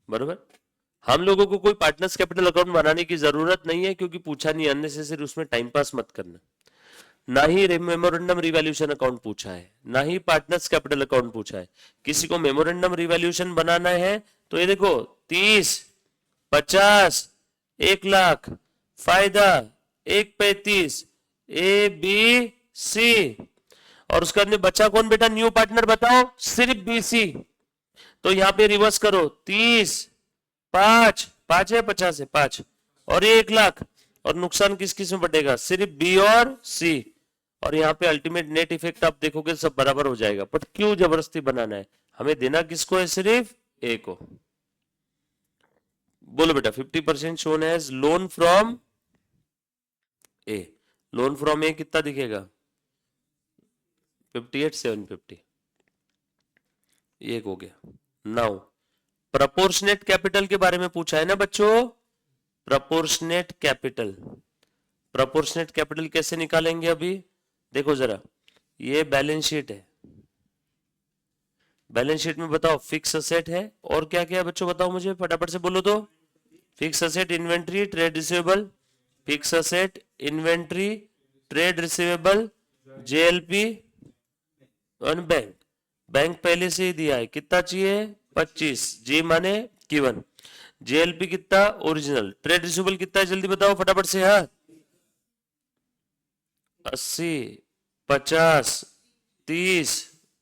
A: बरोबर. हम लोगों को कोई पार्टनर्स कैपिटल अकाउंट बनाने की जरूरत नहीं है क्योंकि पूछा नहीं, अननेसेसरी उसमें टाइम पास मत करना. ना ही मेमोरेंडम रिवैल्यूएशन अकाउंट पूछा है, ना ही पार्टनर्स कैपिटल अकाउंट पूछा है. किसी को मेमोरेंडम रिवैल्यूएशन बनाना है तो ये देखो 30, 50, 1 लाख, फायदा 135, ए बी सी, और उसके अंदर बचा कौन बेटा? न्यू पार्टनर बताओ. सिर्फ बीसी. तो यहां पे रिवर्स करो. 30, 5, 5 है 50 है 5, और ये 1 लाख, और नुकसान किस किस में बटेगा? सिर्फ बी और सी. और यहाँ पे अल्टीमेट नेट इफेक्ट आप देखोगे सब बराबर हो जाएगा. बट क्यों जबरदस्ती बनाना है? हमें देना किसको है? सिर्फ ए को. बोलो बेटा 50% shown as loan from A. Loan from A कितना दिखेगा? 58,750. ये हो गया. नाउ प्रपोर्शनेट कैपिटल के बारे में पूछा है ना बच्चों. Proportionate capital. प्रपोर्शनेट कैपिटल कैसे निकालेंगे? अभी देखो जरा. ये बैलेंस शीट है. बैलेंस शीट में बताओ फिक्स असेट है और क्या क्या है बच्चों? बताओ मुझे फटाफट से बोलो तो. Fix asset, inventory, trade receivable. Fix asset, inventory, trade receivable, JLP और बैंक. बैंक पहले से ही दिया है. कितना चाहिए? 25. जी माने गिवन. जेएलपी कितना? ओरिजिनल. ट्रेड रिसीवेबल कितना है? जल्दी बताओ फटाफट से. हाँ 80, 50, 30,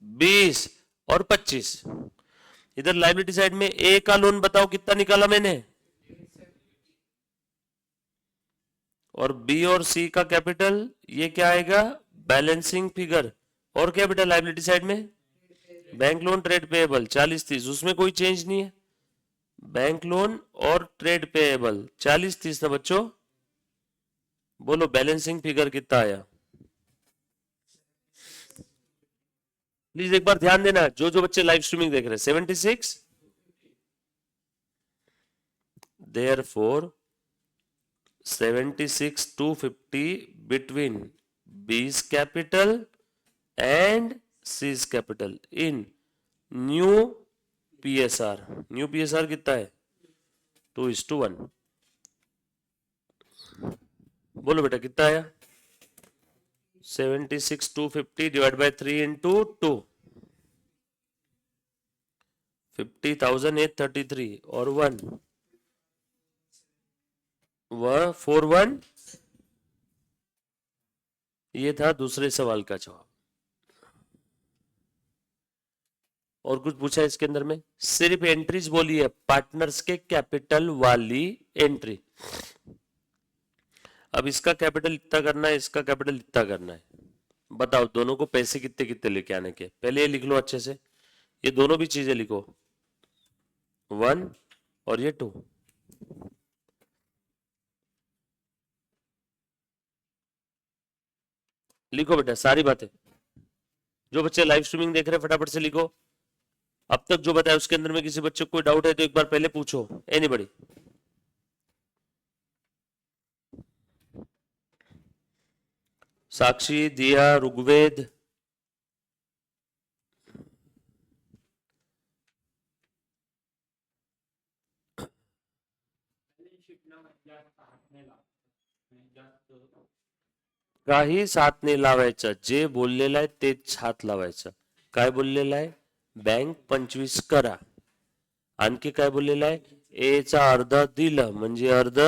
A: 20 और 25. इधर लाइबिलिटी साइड में ए का लोन बताओ कितना निकाला मैंने? और बी और सी का कैपिटल ये क्या आएगा? Balancing figure. और क्या बेटा लाइबिलिटी साइड में? Bank loan, trade payable 40, 30. उसमें कोई चेंज नहीं है. बैंक लोन और ट्रेड पेएबल 40, 30 ना बच्चों. बोलो बैलेंसिंग फिगर कितना आया? प्लीज एक बार ध्यान देना जो जो बच्चे लाइव स्ट्रीमिंग देख रहे हैं. 76. Therefore 76 to 50 between B's capital and C's capital in new PSR. New PSR कितना है? 2:1. बोलो बेटा कितना आया? 76 to 50 डिवाइड बाय 3 इंटू 2. 50,833 और 1 वह 41. ये था दूसरे सवाल का जवाब. और कुछ पूछा है इसके अंदर में? सिर्फ एंट्रीज बोली है पार्टनर्स के कैपिटल वाली एंट्री. अब इसका कैपिटल इतना करना है, इसका कैपिटल इतना करना है. बताओ दोनों को पैसे कितने कितने लेके आने के? पहले ये लिख लो अच्छे से. ये दोनों भी चीजें लिखो. 1 और ये 2. लिखो बेटा सारी बातें. जो बच्चे लाइव स्ट्रीमिंग देख रहे हैं फटाफट से लिखो. अब तक जो बताया उसके अंदर में किसी बच्चे को कोई डाउट है तो एक बार पहले पूछो. एनीबडी? साक्षी, दिया, ऋग्वेद. काही साथ नाही लावायचं. जे बोललेलं आहे तेच हात लावायचं. काय बोललेलं आहे? बँक 25 करा. आणखी काय बोललेलं आहे? ए चा अर्ध दिलं म्हणजे अर्ध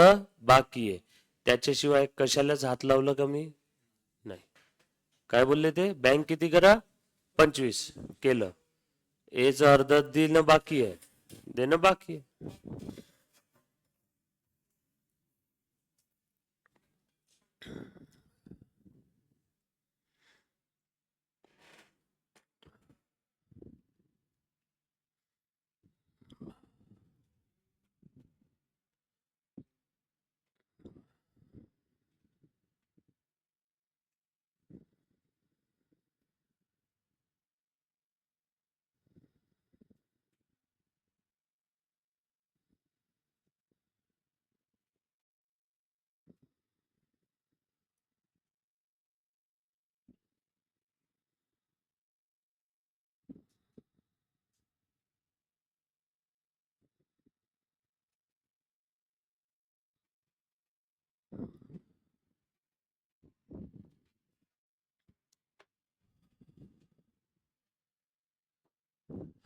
A: बाकी आहे. त्याच्याशिवाय कशालाच हात लावलं का मी? नाही. काय बोलले ते? बँक किती करा? 25 केलं. ए चा अर्ध देणं बाकी आहे. देणं बाकी आहे.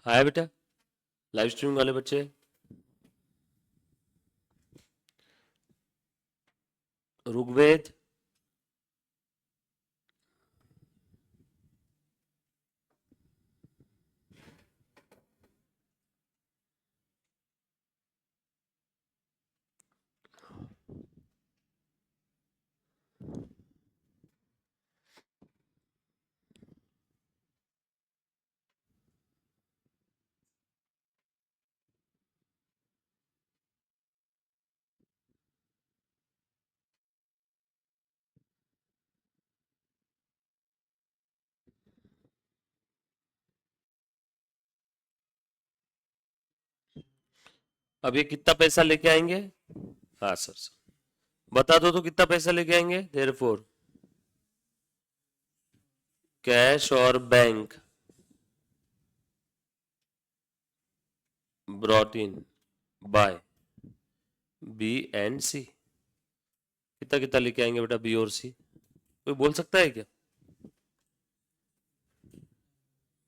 A: हाय बेटा, लाइव स्ट्रीमिंग वाले बच्चे। ऋग्वेद, अब ये कितना पैसा लेके आएंगे? हाँ सर, बता दो तो कितना पैसा लेके आएंगे? देयरफॉर कैश और bank brought in by B and C. कितना कितना लेके आएंगे बेटा बी और सी? कोई बोल सकता है क्या?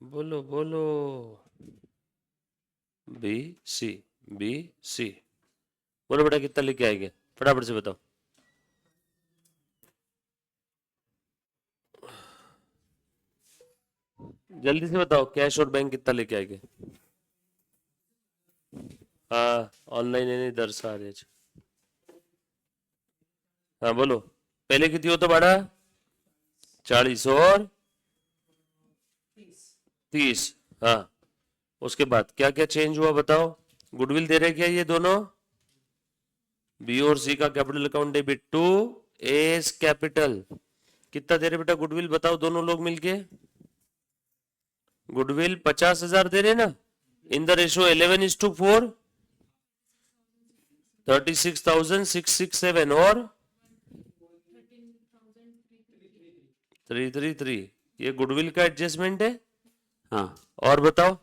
A: बोलो बोलो। बी सी, बी सी, बोलो बेटा कितना लेके आएंगे, फटाफट से बताओ। जल्दी से बताओ, कैश और बैंक कितना लेके आएंगे? हाँ ऑनलाइन है नहीं दर्शा रहे। हाँ बोलो, पहले कितनी हो तो बड़ा? 40 और 30। हाँ, उसके बाद क्या क्या चेंज हुआ बताओ? गुडविल दे रहे क्या ये दोनों? बी और सी का capital account debit to S capital. कितना दे रहे बेटा गुडविल बताओ दोनों लोग मिलके? गुडविल 50,000 दे रहे ना, इन द रेशो 11:4, 36,667 और 333। ये गुडविल का एडजस्टमेंट है। हाँ, और बताओ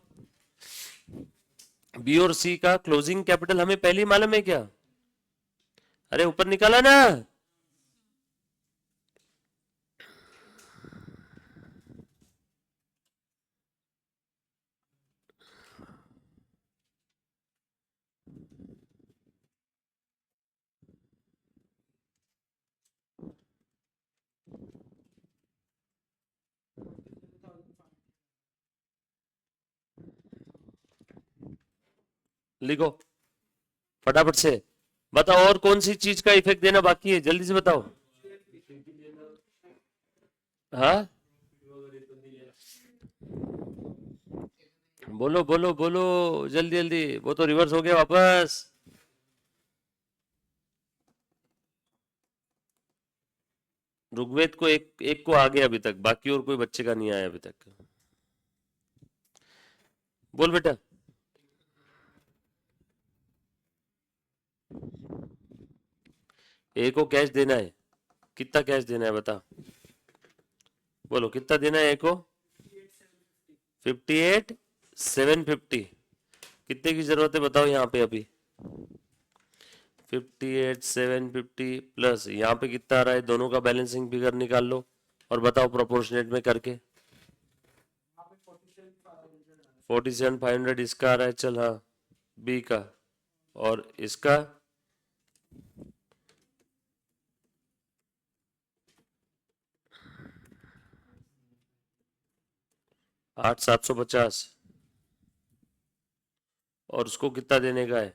A: बी और सी का क्लोजिंग कैपिटल हमें पहले ही मालूम है क्या? अरे ऊपर निकाला ना। लिखो फटाफट से, बताओ और कौन सी चीज का इफेक्ट देना बाकी है, जल्दी से बताओ। हाँ बोलो बोलो बोलो, जल्दी जल्दी, वो तो रिवर्स हो गया वापस। ऋग्वेद को एक एक को आ गया अभी तक, बाकी और कोई बच्चे का नहीं आया अभी तक। बोल बेटा। ए को कैश देना है, कितना कैश देना है बता? बोलो कितना देना है ए को? 58,750। कितने की जरूरत है बताओ यहाँ पे अभी? 58,750 प्लस यहाँ पे कितना आ रहा है, दोनों का बैलेंसिंग फिगर निकाल लो और बताओ प्रोपोर्शनेट में करके। 47,500 इसका आ रहा है, चल हाँ, बी का और इसका 8,750 और उसको कितना देने का है?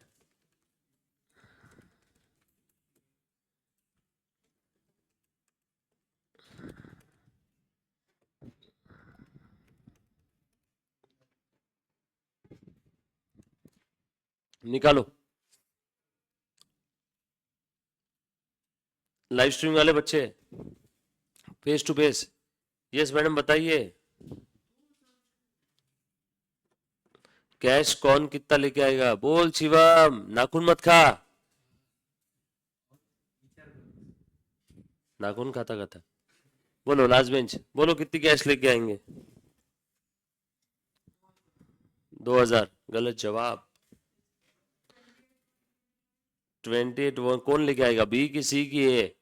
A: निकालो लाइव स्ट्रीम वाले बच्चे, face to face. Yes madam बताइए। कैश कौन कितना लेके आएगा? बोल शिवम, नाखून मत खा। नाखून खाता खाता। बोलो लास्ट बेंच, बोलो कितनी कैश लेके आएंगे? 2,000, गलत जवाब। 28 कौन लेके आएगा, बी की सी की ए?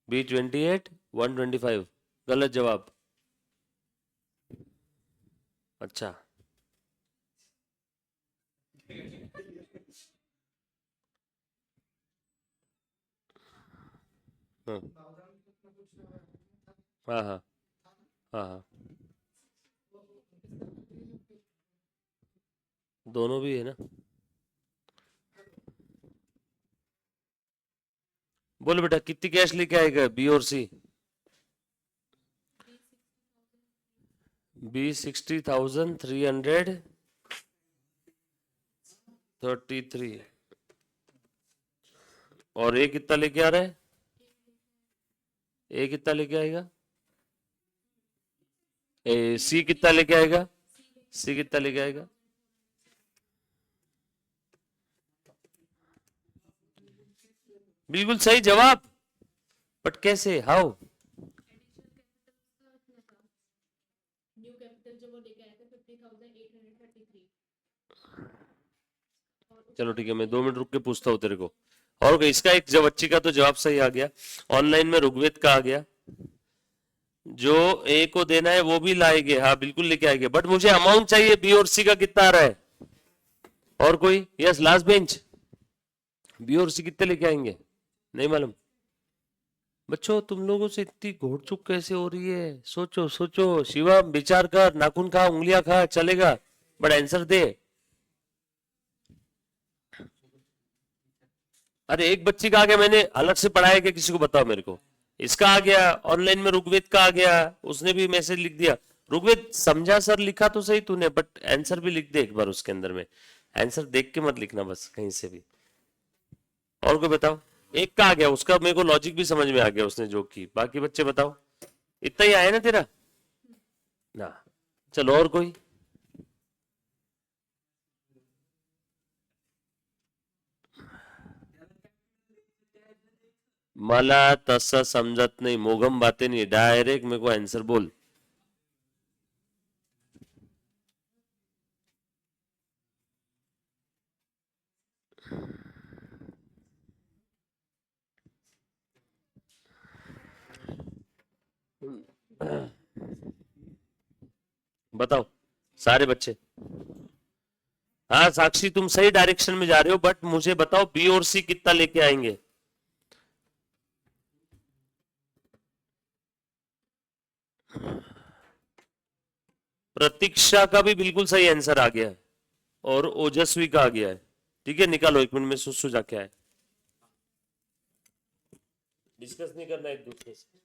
A: बी 28, 125, गलत जवाब। अच्छा। हाँ हाँ हाँ हाँ हाँ, दोनों भी है ना। बोलो बेटा कितनी कैश लेके आएगा बी और सी? B 60,333। और ए कितना लेके आ रहा है? ए कितना लेके आएगा? ए सी कितना लेके आएगा? सी कितना लेके आएगा? बिल्कुल सही जवाब। बट कैसे, हाउ? चलो ठीक है, मैं 2 मिनट रुक के पूछता हूँ तेरे को। और इसका एक जब बच्ची का तो जवाब सही आ गया। ऑनलाइन में ऋग्वेद का आ गया। जो ए को देना है वो भी लाएंगे, हाँ बिल्कुल लेके आएंगे, बट मुझे अमाउंट चाहिए बी और सी का कितना आ रहा है। और कोई? Yes, last bench. बी और सी कितने लेके आएंगे? नहीं मालूम। बच्चों तुम लोगों से इतनी घोड़ चुक कैसे हो रही है? सोचो सोचो, शिवम विचार कर, नाखून खा उंगलियां खा चलेगा, बट आंसर दे। अरे एक बच्ची का आ गया, मैंने अलग से पढ़ाया क्या किसी को? बताओ मेरे को। इसका आ गया, ऑनलाइन में ऋग्वेद का आ गया, उसने भी मैसेज लिख दिया। ऋग्वेद समझा सर, लिखा तो सही तूने, बट आंसर भी लिख दे एक बार उसके अंदर में। आंसर देख के मत लिखना बस कहीं से भी। और कोई बताओ। एक का आ गया, उसका मेरे को लॉजिक भी समझ में आ गया उसने जो की। बाकी बच्चे बताओ। इतना ही आया ना तेरा ना? चलो और कोई। मला तसं समजत नाही, मोगम बातें नहीं, डायरेक्ट मेरे को आंसर बोल। बताओ सारे बच्चे। हाँ साक्षी, तुम सही डायरेक्शन में जा रहे हो, बट मुझे बताओ बी और सी कितना लेके आएंगे? प्रतीक्षा का भी बिल्कुल सही आंसर आ गया है, और ओजस्वी का आ गया है। ठीक है, निकालो 1 मिनट में सुसु जाके आए। डिस्कस नहीं करना एक दूसरे से।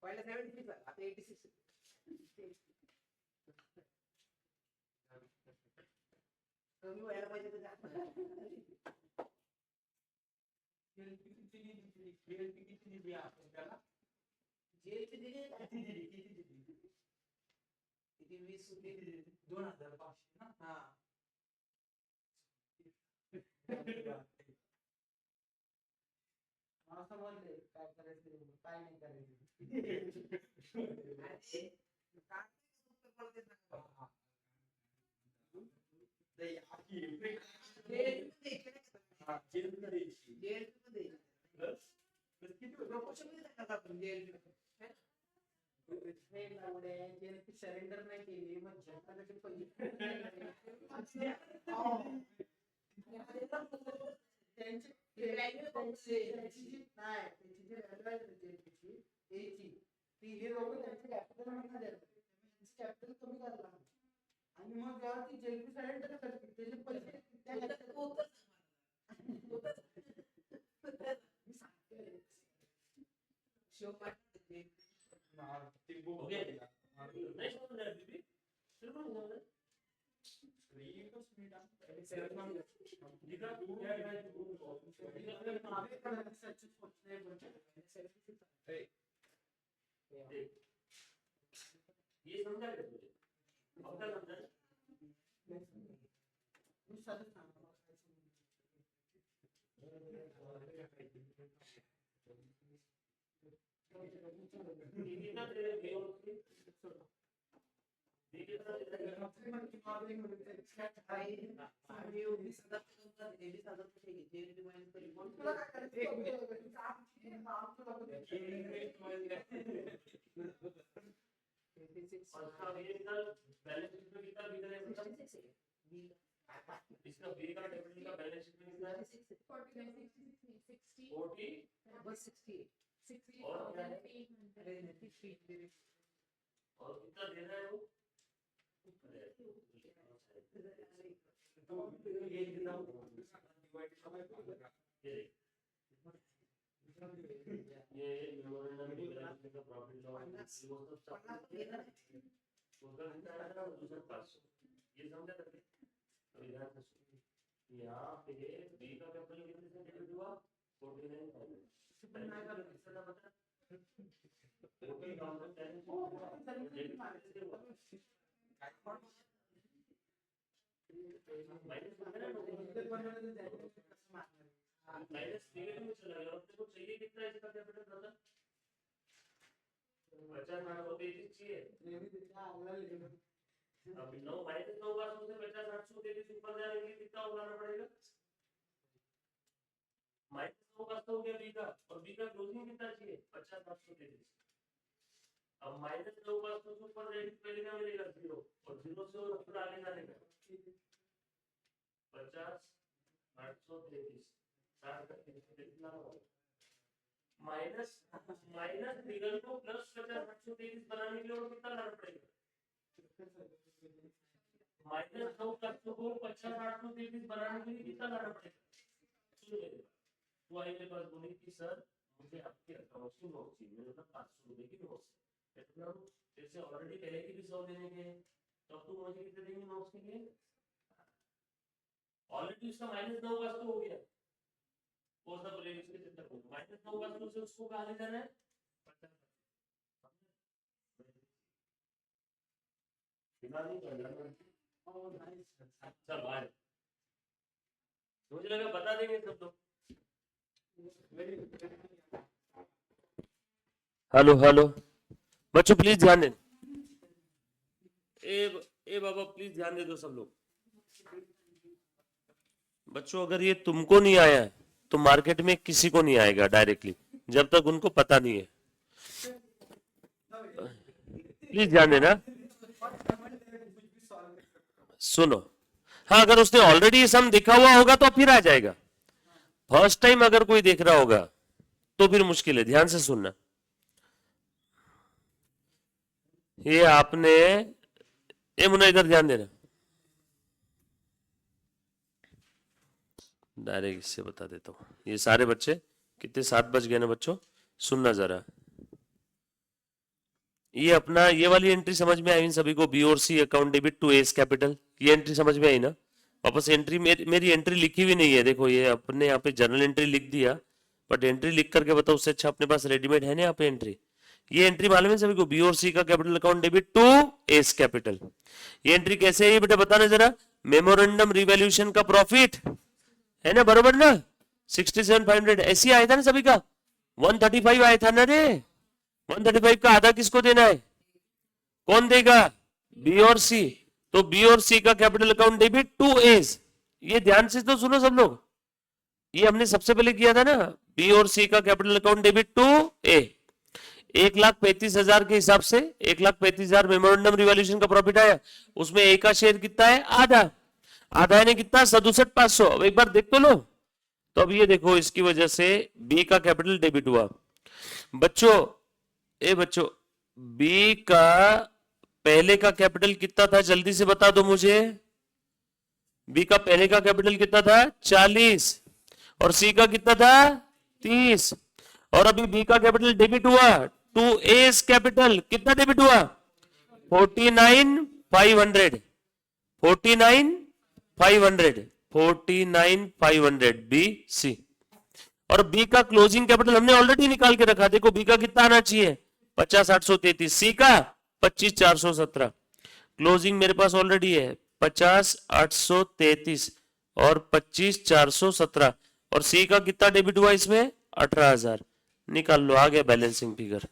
B: पहिला 76 आता 86 कमी व्हायला पाहिजे तर जास्त जेलची दिली किती 20 होती 2500 ना हा मला समजले काय करायचं काय नाही करायचं सरेंडर नाही केली मग जनताचे पैसे कॅपिटल कमी करला आणि मग जेव्हा ती जेलची सरेंडर करते त्याचे पैसे
A: ये समझा क्या तुझे? पक्का समझा? इसका बी का टेबल का बैलेंस शीट में कितना है? 40
B: बस 68
A: और क्या है?
B: 68
A: और कितना दे रहा है वो? ये मेमोरेंडम में बैलेंस शीट का प्रॉफिट लॉस वो सब उसका कितना आया था दूसरा 500 ये समझा था अभी ध्यान से सुनिए यहाँ पे बी का कैपिटल कितने से डेबिट हुआ 49,000 पहले का कितना बता 40,000 माइनस नेगेटिव में चला गया अपने को चाहिए कितना इसका कैपिटल ब्रदर 50,833 चाहिए अब 9 माइनस 9 का सूत्र 50,833 ऊपर जाने के लिए कितना उठाना पड़ेगा माइनस 9 का हो गया बी का और बी का क्लोजिंग कितना चाहिए 50,833 अब माइनस 9 का सूत्र ऊपर जाएगी पहले क्या मिलेगा 0 और 0 से ऊपर आगे जाने का 50,833 माइनस माइनस फिगर को प्लस 50,833 बनाने के लिए और कितना लाना पड़ेगा माइनस 9 तत्व को 50,833 बनाने के लिए कितना लाना पड़ेगा तो आई मेरे पास बोली कि सर मुझे आपके अकाउंट की नोट चाहिए मेरे पास 500 रुपए की नोट है इतना जैसे ऑलरेडी पहले की भी 100 देने के तब तो मुझे कितने देंगे नोट्स के लिए ऑलरेडी उसका माइनस 9 का हो गया वो सब बोले इसके चक्कर में माइनस 9 का से उसको कहां ले जाना है दिमाग नहीं चल रहा अच्छा भाई मुझे लगा बता देंगे सब लोग हेलो हेलो बच्चों प्लीज ध्यान दें ए बाबा प्लीज ध्यान दे दो सब लोग बच्चों अगर ये तुमको नहीं आया है तो मार्केट में किसी को नहीं आएगा डायरेक्टली जब तक उनको पता नहीं है प्लीज ध्यान देना सुनो हाँ अगर उसने ऑलरेडी ये सम देखा हुआ होगा तो फिर आ जाएगा फर्स्ट टाइम अगर कोई देख रहा होगा तो फिर मुश्किल है ध्यान से सुनना ये आपने ये मुन्ना इधर ध्यान देना डायरेक्ट इससे बता देता हूँ। ये सारे बच्चे कितने 7 बज गए ना बच्चों, सुनना जरा। ये अपना ये वाली एंट्री समझ में आई इन सभी को, बी और C account debit to S capital, ये एंट्री समझ में आई ना। वापस एंट्री मेरी एंट्री लिखी हुई नहीं है, देखो ये अपने यहाँ पे जनरल एंट्री लिख दिया, बट एंट्री लिख करके बताओ, उससे अच्छा अपने पास रेडीमेड है ना यहाँ पे एंट्री। ये एंट्री मालूम है सभी को, बी और सी का capital account debit to S capital. ये एंट्री कैसे है ये बेटा बताना जरा। मेमोरेंडम रिवैल्यूएशन का प्रॉफिट है ना, बरोबर ना, 67,500 ऐसी आया था ना सभी का, 135 आया था ना रे, 135 का आधा किसको देना है, कौन देगा, बी और सी। तो बी और सी का capital account debit to S, ये ध्यान से तो सुनो सब लोग, ये हमने सबसे पहले किया था ना, बी और सी का कैपिटल अकाउंट डेबिट टू ए। 1,35,000 के हिसाब से 1,35,000 मेमोरेंडम रिवॉल्यूशन का प्रॉफिट आया, उसमें ए का शेयर कितना है, आधा, आधा ने कितना 67,500। अब एक बार देख तो लो। तो अब ये देखो इसकी वजह से बी का कैपिटल डेबिट हुआ बच्चों, बच्चों बी का पहले का कैपिटल कितना था, जल्दी से बता दो मुझे। बी का पहले का कैपिटल कितना था 40 और सी का कितना था 30, और अभी बी का कैपिटल डेबिट हुआ टू एस कैपिटल, कितना डेबिट हुआ 49,500, 49,500 बी सी। और बी का क्लोजिंग कैपिटल हमने ऑलरेडी निकाल के रखा, देखो बी का कितना आना चाहिए 50,833, सी का 25,417, क्लोजिंग मेरे पास ऑलरेडी है 50,833 और 25,417, और सी का कितना डेबिट हुआ इसमें 18,000, निकाल लो, आ गया balancing figure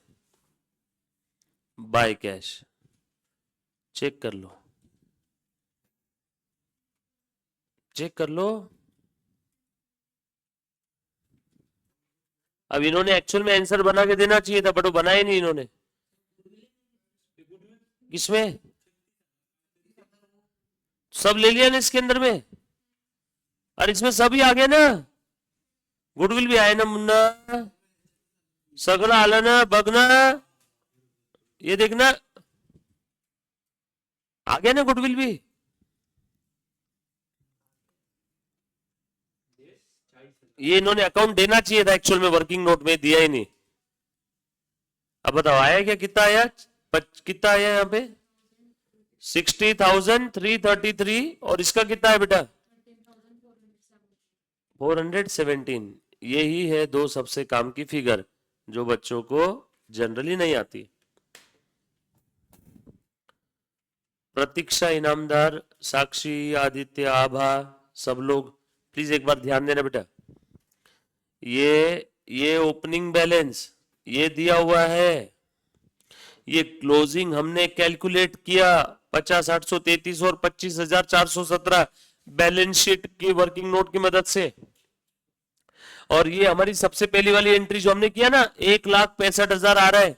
A: by cash, check कर लो, चेक कर लो। अब इन्होंने एक्चुअल में आंसर बना के देना चाहिए था, बट वो बनाए नहीं इन्होंने। किसमें सब ले लिया ना इसके अंदर में, और इसमें सब ही आ गया ना, गुडविल भी आया ना मुन्ना, सगड़ा आला ना, बगना, ये देखना आ गया ना गुडविल भी। ये इन्होंने अकाउंट देना चाहिए था एक्चुअल में, वर्किंग नोट में दिया ही नहीं। अब बताओ आया क्या, कितना आया, कितना आया यहाँ पे 60,333, और इसका कितना है बेटा 417। यही है दो सबसे काम की फिगर जो बच्चों को जनरली नहीं आती। प्रतीक्षा, इनामदार, साक्षी, आदित्य, आभा, सब लोग प्लीज एक बार ध्यान देना बेटा। ये ओपनिंग बैलेंस ये दिया हुआ है, ये क्लोजिंग हमने कैलकुलेट किया 50,833 और 25,417 बैलेंस शीट की वर्किंग नोट की मदद से। और ये हमारी सबसे पहली वाली एंट्री जो हमने किया ना 1,65,000 आ रहा है,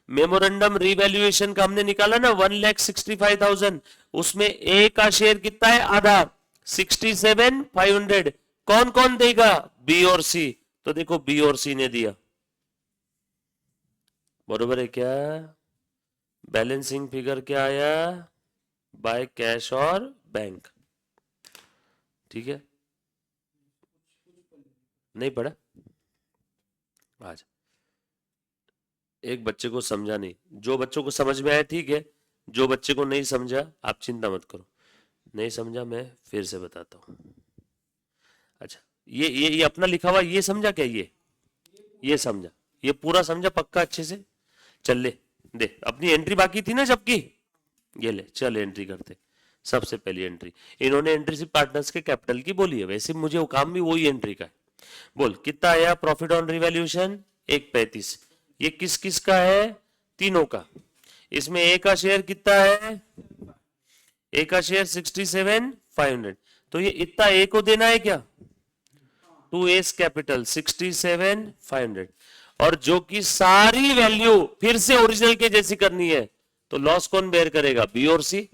A: मेमोरेंडम रिवैल्यूएशन का हमने निकाला ना 1,65,000, उसमें ए का शेयर कितना है आधा 67,500, कौन कौन देगा बी और सी, तो देखो बी और सी ने दिया, बरोबर है क्या। बैलेंसिंग फिगर क्या आया, बाय कैश और बैंक, ठीक है, नहीं पढ़ा आज, एक बच्चे को समझा नहीं, जो बच्चों को समझ में आया ठीक है, जो बच्चे को नहीं समझा आप चिंता मत करो, नहीं समझा मैं फिर से बताता हूं। अच्छा ये अपना लिखा हुआ ये समझा क्या, ये समझा, ये पूरा समझा पक्का अच्छे से, चल ले दे, अपनी एंट्री बाकी थी ना सबकी, ये ले चल एंट्री करते। सबसे पहली एंट्री इन्होंने एंट्री सिर्फ पार्टनर्स के कैपिटल की बोली है, वैसे मुझे वो काम भी वही एंट्री का है। बोल कितना आया प्रॉफिट ऑन रिवैल्यूएशन 1,35, ये किस किस का है, तीनों का। इसमें ए का शेयर कितना है, ए का शेयर 67,500, तो ये इतना ए को देना है क्या, टू एस कैपिटल 67,500, और जो कि सारी वैल्यू फिर से ओरिजिनल के जैसी करनी है, तो लॉस कौन बेयर करेगा, बी और सी।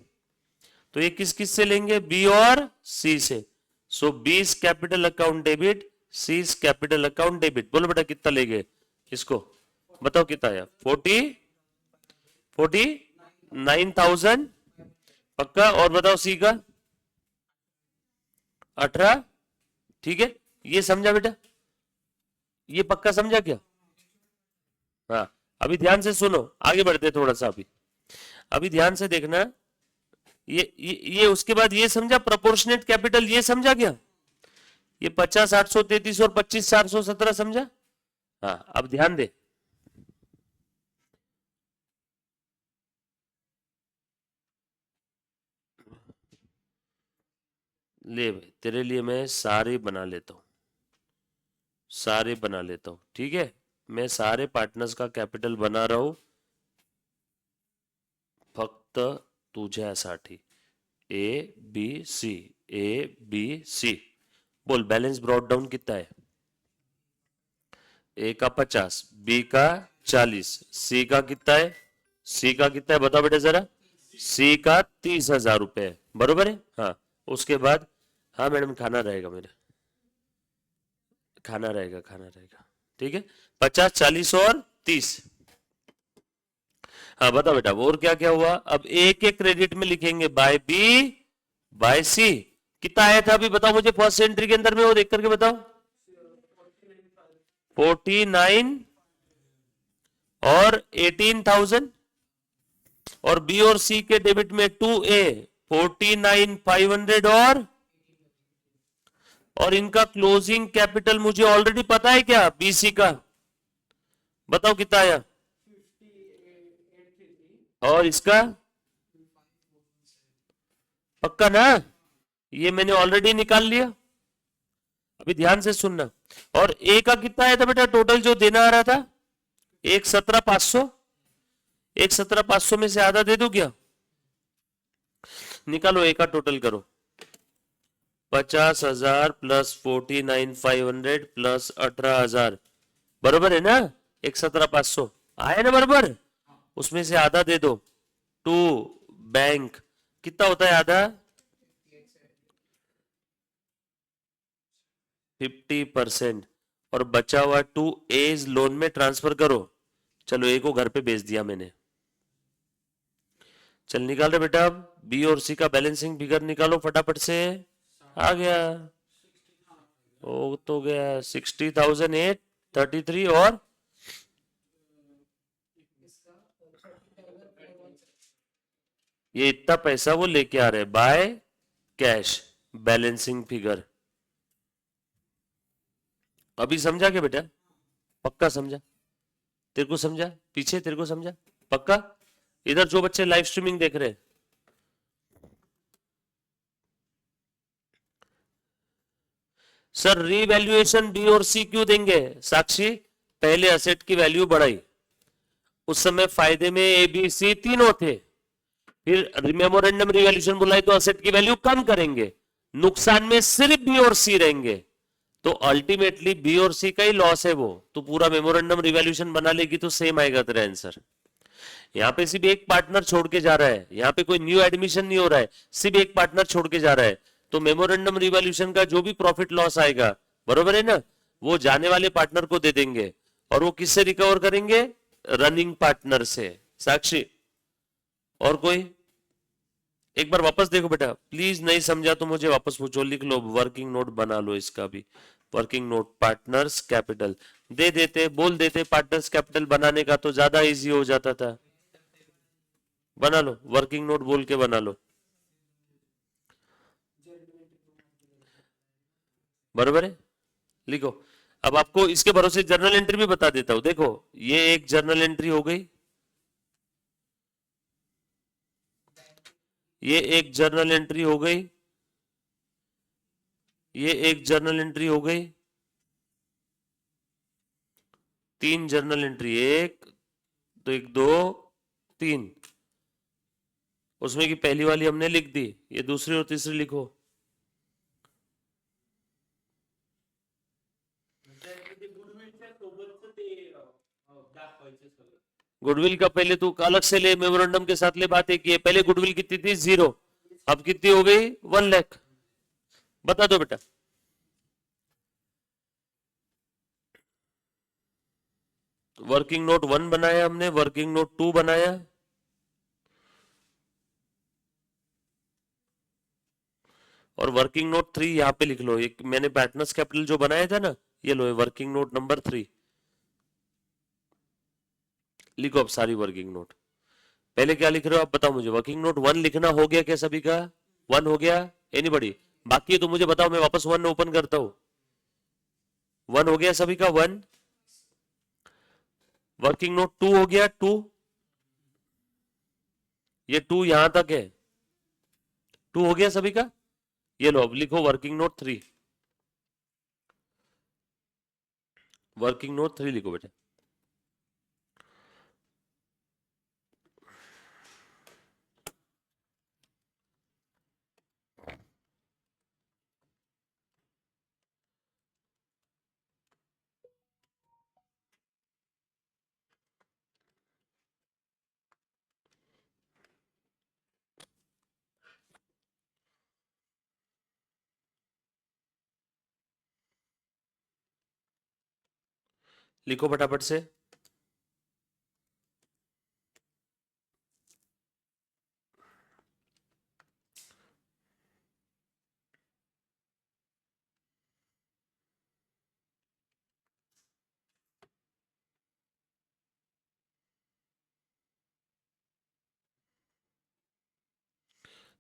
A: तो ये किस किस से लेंगे, बी और सी से। सो बीस कैपिटल अकाउंट डेबिट, सी कैपिटल अकाउंट डेबिट। बोलो बेटा कितना ले गए इसको, बताओ कितना आया, 49,000 पक्का, और बताओ सी का 18, ठीक है, ये समझा बेटा, ये पक्का समझा क्या? हाँ, अभी ध्यान से सुनो, आगे बढ़ते थोड़ा सा। अभी ध्यान से देखना, ये उसके बाद ये समझा प्रोपोर्शनेट कैपिटल, ये समझा क्या? ये 50 833 और 25 417 समझा? हाँ, अब ध्यान दे, ले भाई तेरे लिए मैं सारे बना लेता हूँ, सारे बना लेता हूँ, ठीक है, मैं सारे पार्टनर्स का कैपिटल बना रहा हूं, फक्त तुझ्यासाठी। ए बी सी बोल, बैलेंस ब्रॉट डाउन कितना है? ए का 50, बी का 40, सी का कितना है? सी का कितना है बताओ बेटा जरा? सी का 30,000 रुपए है, बरोबर है? हाँ, उसके बाद, हाँ मैडम खाना रहेगा मेरा, खाना रहेगा, खाना रहेगा, ठीक है, 50 40 और 30। हाँ बताओ बेटा, और क्या क्या हुआ? अब ए के क्रेडिट में लिखेंगे बाय बी बाय सी। कितना आया था अभी बताओ मुझे फर्स्ट एंट्री के अंदर में, वो देख करके बताओ। 49 और 18,000, और बी और सी के डेबिट में 2A 49,500 और इनका क्लोजिंग कैपिटल मुझे ऑलरेडी पता है क्या बीसी का? बताओ कितना आया? और इसका पक्का ना? ये मैंने ऑलरेडी निकाल लिया, अभी ध्यान से सुनना। और ए का कितना आया था बेटा टोटल जो देना आ रहा था? 117,500। 117,500 में से आधा दे दो क्या? निकालो, ए का टोटल करो। 50,000 प्लस 49,500 प्लस 18,000, बरोबर है ना? 117,500 आया ना बरोबर? उसमें से आधा दे दो टू बैंक, कितना होता है आधा? 50%, और बचा हुआ 2A लोन में ट्रांसफर करो। चलो ए को घर पे भेज दिया मैंने। चल निकाल रहे बेटा, अब बी और सी का बैलेंसिंग फिगर निकालो फटाफट से। आ गया, हो तो गया 60,833 और ये इतना पैसा वो लेके आ रहे बाय कैश, बैलेंसिंग फिगर। अभी समझा क्या बेटा? पक्का समझा? तेरे को समझा? पीछे तेरे को समझा? पक्का? इधर जो बच्चे लाइव स्ट्रीमिंग देख रहे हैं, सर रीवैल्यूएशन बी और सी क्यों देंगे? साक्षी, पहले असेट की वैल्यू बढ़ाई, उस समय फायदे में ए बी सी तीनों थे, फिर मेमोरेंडम रिवैल्यूएशन बुलाई तो असेट की वैल्यू कम करेंगे, नुकसान में सिर्फ बी और सी रहेंगे, तो अल्टीमेटली बी और सी का ही लॉस है वो, तो पूरा मेमोरेंडम रिवैल्यूएशन बना लेगी तो सेम आएगा तेरा आंसर। यहाँ पे सिर्फ एक पार्टनर छोड़ के जा रहा है, यहाँ पे कोई न्यू एडमिशन नहीं हो रहा है, सिर्फ एक पार्टनर छोड़ के जा रहा है, तो मेमोरेंडम रिवॉल्यूशन का जो भी प्रॉफिट लॉस आएगा, बरोबर है ना, वो जाने वाले पार्टनर को दे देंगे, और वो किससे रिकवर करेंगे? रनिंग पार्टनर से। साक्षी, और कोई? एक बार वापस देखो बेटा प्लीज, नहीं समझा तो मुझे वापस पूछो, लिख लो, वर्किंग नोट बना लो इसका भी, वर्किंग नोट पार्टनर्स कैपिटल दे देते, बोल देते पार्टनर्स कैपिटल बनाने का तो ज्यादा इजी हो जाता था। बना लो, वर्किंग नोट बोल के बना लो, बरोबर है? लिखो। अब आपको इसके भरोसे जर्नल एंट्री भी बता देता हूं, देखो ये एक जर्नल एंट्री हो गई, ये एक जर्नल एंट्री हो गई, ये एक जर्नल एंट्री हो गई, 3 जर्नल एंट्री, एक तो एक दो 3, उसमें की पहली वाली हमने लिख दी, ये दूसरी और तीसरी लिखो। गुडविल का पहले तू अलग से ले, मेमोरेंडम के साथ ले, बात एक ही है, पहले गुडविल कितनी थी? 0, अब कितनी हो गई? 1 लाख। बता दो बेटा। वर्किंग नोट 1 बनाया हमने, वर्किंग नोट 2 बनाया, और वर्किंग नोट 3 यहाँ पे लिख लो। एक मैंने पार्टनर्स कैपिटल जो बनाया था ना, ये लो, वर्किंग नोट नंबर 3 लिखो। अब सारी वर्किंग नोट पहले क्या लिख रहे हो आप बताओ मुझे। वर्किंग नोट 1 लिखना हो गया क्या सभी का? 1 हो गया? एनीबॉडी? बाकी है तो मुझे बताओ, मैं वापस 1 ओपन करता हूं। 1 हो गया सभी का? 1। वर्किंग नोट 2 हो गया? 2, ये 2 यहां तक है। 2 हो गया सभी का? ये लो, अब लिखो वर्किंग नोट 3। वर्किंग नोट 3 लिखो बेटा। लिखो फटाफट से।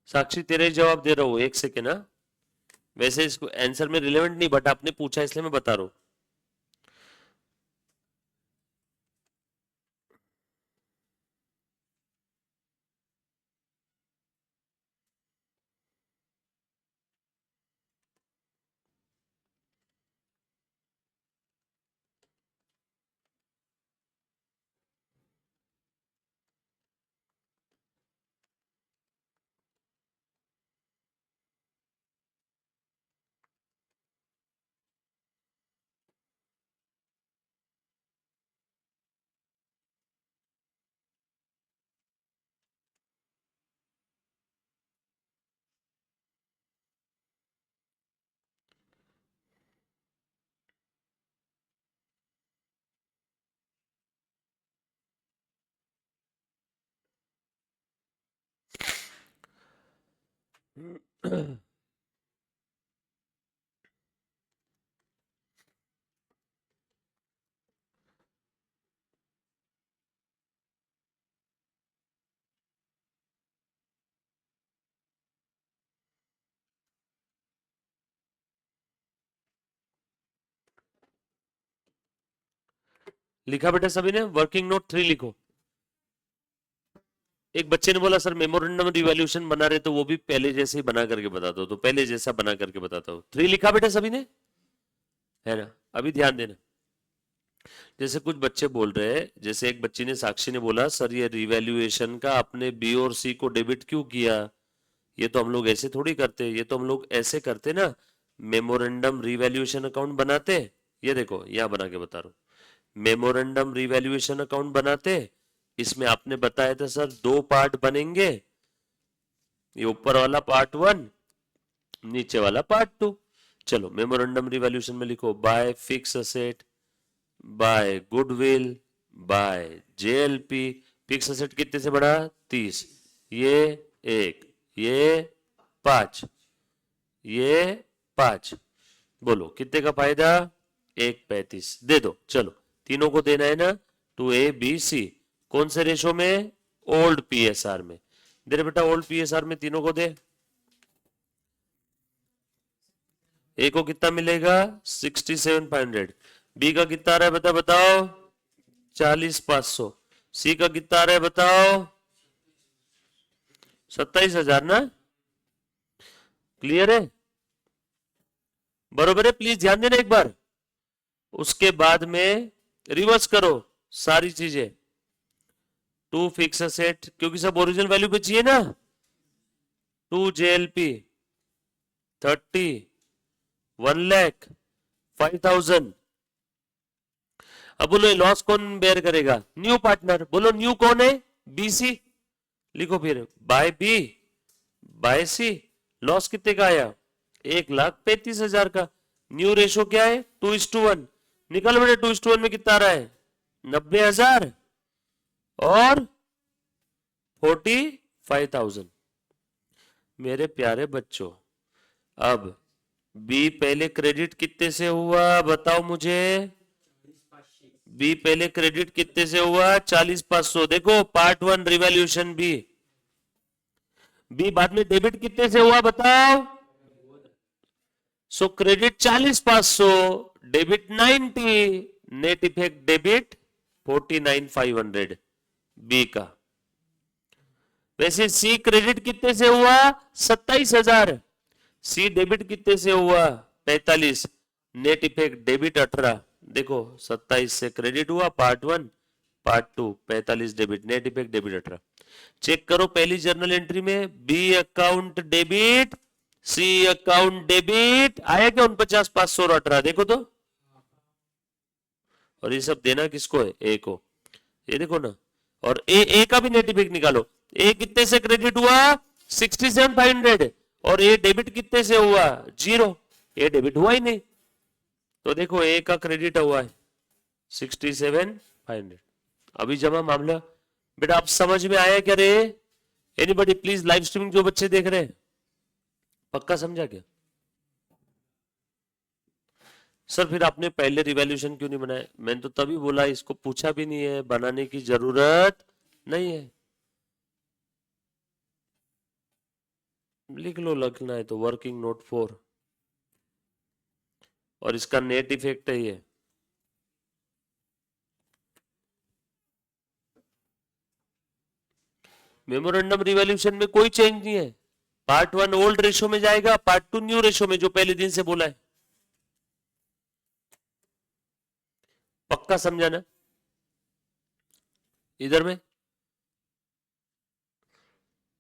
A: साक्षी तेरे ही जवाब दे रहा हूँ, एक सेकेंड। ना वैसे इसको आंसर में रिलेवेंट नहीं, बट आपने पूछा इसलिए मैं बता रहा हूँ। लिखा बेटा सभी ने? वर्किंग नोट 3 लिखो। एक बच्चे ने बोला सर मेमोरेंडम रिवॉल्यूशन बना रहे तो वो भी पहले जैसे ही बना करके बताता हूँ, तो पहले जैसा बना करके बताता हूँ। 3 लिखा बेटा सभी ने? है ना? अभी ध्यान देना। जैसे कुछ बच्चे बोल रहे हैं, जैसे एक बच्ची ने, साक्षी ने बोला सर ये रिवैल्यूएशन का आपने बी और सी को डेबिट क्यों किया? ये तो हम लोग ऐसे थोड़ी करते, ये तो हम लोग ऐसे करते ना, मेमोरेंडम रिवैल्यूएशन अकाउंट बनाते। ये देखो यहाँ बना के बता रहा हूँ, मेमोरेंडम रिवैल्यूएशन अकाउंट बनाते। इसमें आपने बताया था सर 2 पार्ट बनेंगे, ये ऊपर वाला पार्ट 1, नीचे वाला पार्ट 2। चलो मेमोरेंडम रिवैल्यूएशन में लिखो by fix asset, by goodwill, by JLP. Fix asset कितने से बढ़ा? 30, ये 1, ये 5, ये 5। बोलो कितने का फायदा? 1.35 दे दो। चलो तीनों को देना है ना, टू ए बी सी। कौन से रेशो में? ओल्ड पीएसआर में। दे रहे बेटा, ओल्ड पीएसआर में तीनों को दे। ए को कितना मिलेगा? 67,500। बी का कितना आ रहा है बता बताओ? 40,500। सी का कितना आ रहा है बताओ? 27,000 ना? क्लियर है? बरोबर है? प्लीज ध्यान देना एक बार। उसके बाद में रिवर्स करो सारी चीजें। 2 फिक्स असेट, क्योंकि सब ओरिजिनल वैल्यू पे चाहिए ना। 2 जेएलपी 30, 1,05,000। अब बोलो लॉस कौन बेयर करेगा? New partner. बोलो न्यू कौन है? बीसी। लिखो फिर बाय बी बाय सी। लॉस कितने का आया? 1,35,000 का। न्यू रेशो क्या है? 2:1। निकल बेटे 2:1 में कितना आ रहा है? 90,000 और 45,000। मेरे प्यारे बच्चों, अब बी पहले क्रेडिट कितने से हुआ बताओ मुझे। बी पहले क्रेडिट कितने से हुआ 40,500। देखो पार्ट 1 रिवैल्यूएशन बी। बी बाद में डेबिट कितने से हुआ बताओ। So credit 40,500, debit 90, net effect debit 49,500 B का। वैसे सी क्रेडिट कितने से हुआ 27,000, सी डेबिट कितने से हुआ 45, नेट इफेक्ट डेबिट 18। देखो 27 से क्रेडिट हुआ part 1, part 2 45 debit, net effect debit 18। Check करो पहली जर्नल एंट्री में B account debit, C account debit आया क्या 49,500 और 18। देखो तो, और ये सब देना किसको है ए को, ये देखो ना। और ए का भी नेट इफेक्ट निकालो। ए कितने से क्रेडिट हुआ 67,500 और ए डेबिट कितने से हुआ 0। ए डेबिट हुआ ही नहीं, तो देखो ए का क्रेडिट हुआ है 67,500। अभी जमा मामला। बेटा आप समझ में आया क्या रे। एनीबॉडी प्लीज, लाइव स्ट्रीमिंग जो बच्चे देख रहे हैं पक्का समझा क्या। सर फिर आपने पहले रिवैल्यूएशन क्यों नहीं बनाया। मैंने तो तभी बोला इसको पूछा भी नहीं है, बनाने की जरूरत नहीं है। लिख लो, लिखना है तो वर्किंग नोट 4 और इसका नेट इफेक्ट है ये। मेमोरेंडम रिवैल्यूएशन में कोई चेंज नहीं है। पार्ट 1 ओल्ड रेशो में जाएगा, पार्ट 2 न्यू रेशो में, जो पहले दिन से बोला है। पक्का समझाना इधर में।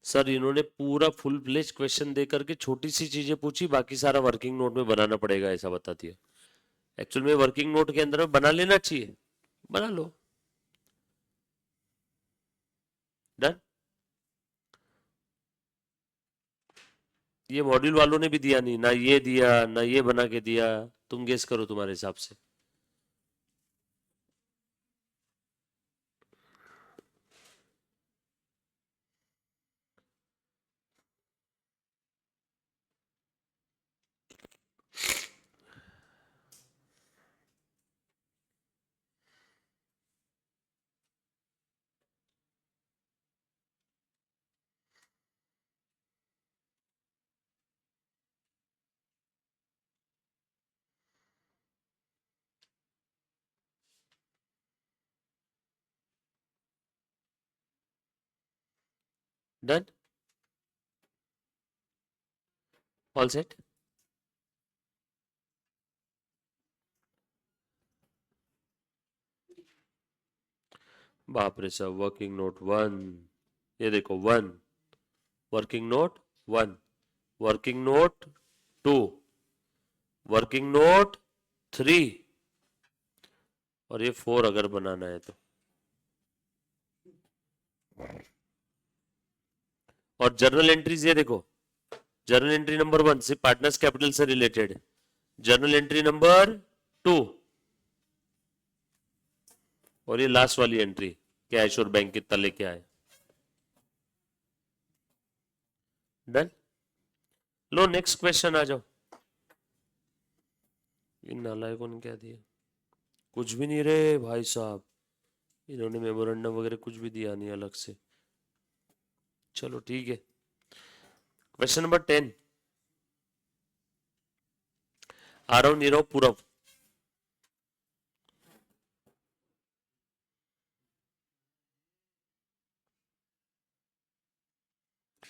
A: सर इन्होंने पूरा फुल फ्लेज क्वेश्चन दे करके छोटी सी चीजें पूछी, बाकी सारा वर्किंग नोट में बनाना पड़ेगा ऐसा बताती है। एक्चुअल में वर्किंग नोट के अंदर में बना लेना चाहिए, बना लो। डन। ये मॉड्यूल वालों ने भी दिया नहीं ना, ये दिया ना ये बना के दिया, तुम गेस करो तुम्हारे हिसाब से। Done, all set. बाप रे सर, वर्किंग नोट 1, ये देखो 1, working note 1, working note 2, working note 3 और ये 4 अगर बनाना है तो। और जर्नल एंट्रीज ये देखो, जर्नल एंट्री नंबर 1 सिर्फ पार्टनर्स कैपिटल से रिलेटेड, जर्नल एंट्री नंबर 2 और ये लास्ट वाली एंट्री कैश और बैंक कितना लेके आए। डन। लो नेक्स्ट क्वेश्चन आ जाओ। इन नालायकों ने क्या दिया, कुछ भी नहीं रे भाई साहब, इन्होंने मेमोरेंडम वगैरह कुछ भी दिया नहीं अलग से। चलो ठीक है, क्वेश्चन नंबर 10 आरव नीरव पूरव।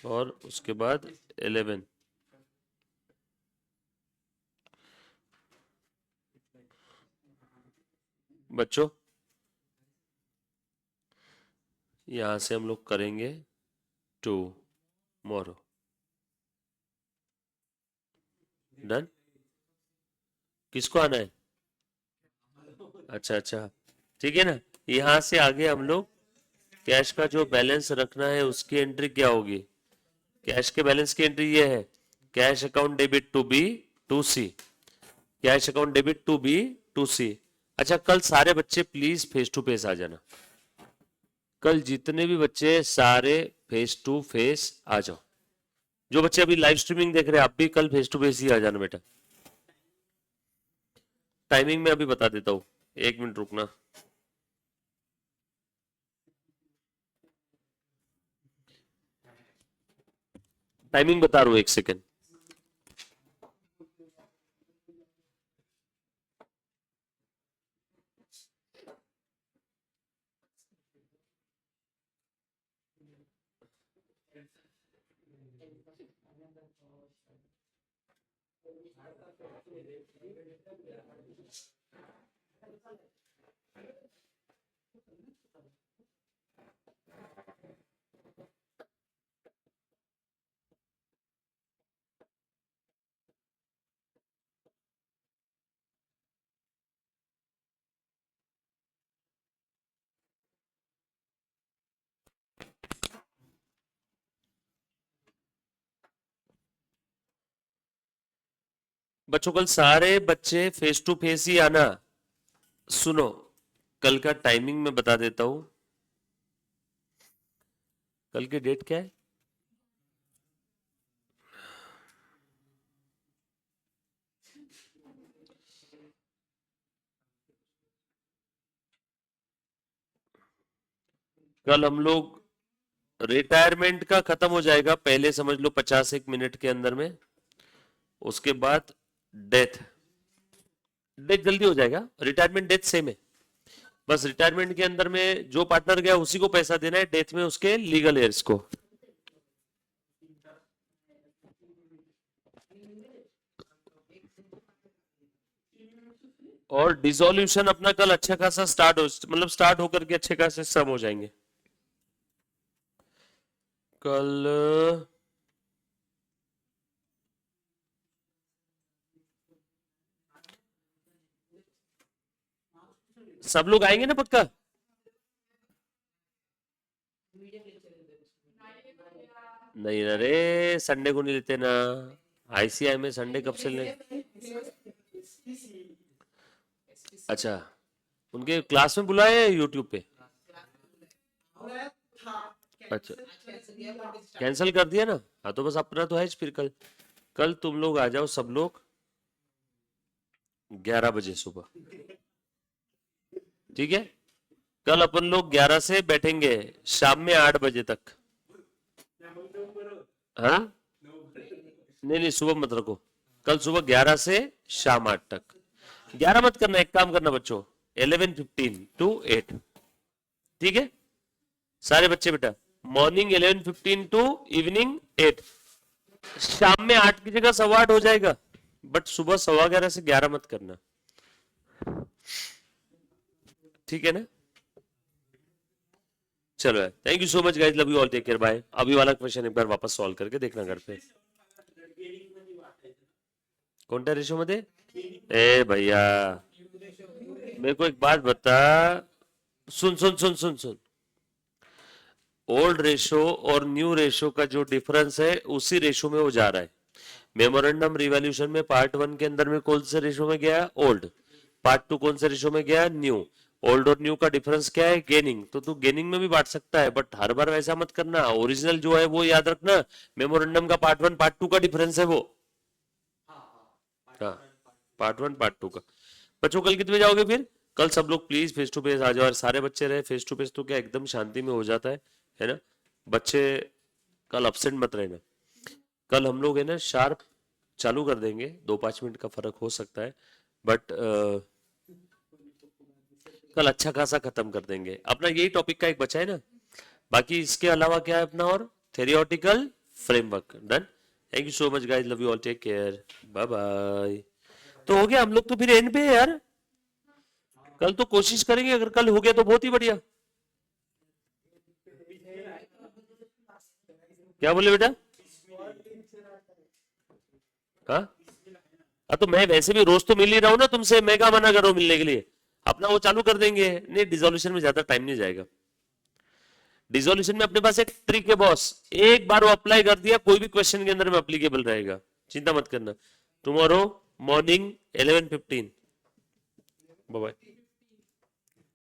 A: और उसके बाद 11 बच्चों, यहां से हम लोग करेंगे टुमारो। डन। किसको आना है, अच्छा अच्छा ठीक है ना। यहां से आगे हम लोग कैश का जो बैलेंस रखना है उसकी एंट्री क्या होगी। कैश के बैलेंस की एंट्री ये है, cash account debit to B to C, cash account debit to B to C. अच्छा कल सारे बच्चे प्लीज फेस टू फेस आ जाना, कल जितने भी बच्चे सारे फेस टू फेस आ जाओ। जो बच्चे अभी लाइव स्ट्रीमिंग देख रहे हैं, आप भी कल फेस टू फेस ही आ जाना बेटा। टाइमिंग में अभी बता देता हूँ, 1 मिनट रुकना। टाइमिंग बता रहा हूँ, 1 सेकेंड। बच्चों कल सारे बच्चे फेस टू फेस ही आना। सुनो, कल का टाइमिंग मैं बता देता हूं। कल की डेट क्या है? कल हम लोग रिटायरमेंट का खत्म हो जाएगा, पहले समझ लो 50 एक मिनट के अंदर में। उसके बाद डेथ, डेथ जल्दी हो जाएगा, रिटायरमेंट डेथ सेम है। बस रिटायरमेंट के अंदर में जो पार्टनर गया उसी को पैसा देना है, डेथ में उसके लीगल एयर्स को। और डिसोल्यूशन अपना कल अच्छा खासा स्टार्ट हो, मतलब स्टार्ट होकर के अच्छे खासे सम हो जाएंगे कल। सब लोग आएंगे ना पक्का? नहीं अरे, संडे को नहीं लेते ना, आईसीआई में संडे कब से ले? अच्छा, उनके क्लास में बुलाए या यूट्यूब पे? अच्छा, कैंसिल कर दिया ना। हाँ तो बस अपना तो है फिर कल। कल तुम लोग आ जाओ सब लोग 11 बजे सुबह, ठीक है? कल अपन लोग 11 से बैठेंगे शाम में 8 बजे तक। हाँ नहीं नहीं, सुबह मत रखो। कल सुबह 11 से शाम 8 तक। 11 मत करना, एक काम करना बच्चों, 11:15 to 8, ठीक है? सारे बच्चे बेटा, मॉर्निंग 11:15 टू इवनिंग 8। शाम में 8 की जगह 8:15 हो जाएगा, बट सुबह 11:15 से 11 मत करना, ठीक है ना? चलो, thank you so much guys, love you all, take care, bye. अभी वाला क्वेश्चन एक बार वापस सॉल्व करके देखना घर पे। कोणत्या रेशो मध्ये? ए भैया, मेरे को एक बात बता, सुन सुन सुन सुन सुन, ओल्ड रेशो और न्यू रेशो का जो डिफरेंस है उसी रेशो में वो जा रहा है। मेमोरेंडम रिवॉल्यूशन में पार्ट 1 के अंदर में कौन से रेशो में गया? ओल्ड। पार्ट 2 कौन से रेशो में गया? न्यू। ओल्ड और न्यू का डिफरेंस क्या है? गेनिंग। तो तू गेनिंग में भी बांट सकता है, बट हर बार वैसा मत करना। ओरिजिनल जो है वो याद रखना, मेमोरेंडम का पार्ट 1 पार्ट 2 का डिफरेंस है वो। हाँ, पार्ट 1 पार्ट 2 का। बच्चों कल कितने जाओगे फिर? कल सब लोग प्लीज फेस टू फेस आ जाओ, और सारे बच्चे रहे फेस टू फेस तो क्या एकदम शांति में हो जाता है ना? बच्चे कल अपसेंट मत रहना। कल हम लोग है ना शार्प चालू कर देंगे, 2-5 मिनट का फर्क हो सकता है, बट कल अच्छा खासा खत्म कर देंगे। अपना यही टॉपिक का एक बचा है ना, बाकी इसके अलावा क्या है अपना? और theoretical framework done. Thank you so much guys, love you all, take care, bye bye. तो हो गया, हम लोग तो फिर एंड पे है यार। कल तो कोशिश करेंगे, अगर कल हो गया तो बहुत ही बढ़िया। क्या बोले बेटा? हाँ हाँ, तो मैं वैसे भी रोज तो मिल ही रहा हूँ ना तुमसे, मैं क्या मना कर रहा हूँ मिलने के लिए। अपना वो चालू कर देंगे। नहीं, डिसोल्यूशन में ज्यादा टाइम नहीं जाएगा। डिसोल्यूशन में अपने पास एक ट्रिक है बॉस, एक बार वो अप्लाई कर दिया कोई भी क्वेश्चन के अंदर में अप्लीकेबल रहेगा, चिंता मत करना। Tomorrow morning 11:15। Bye bye.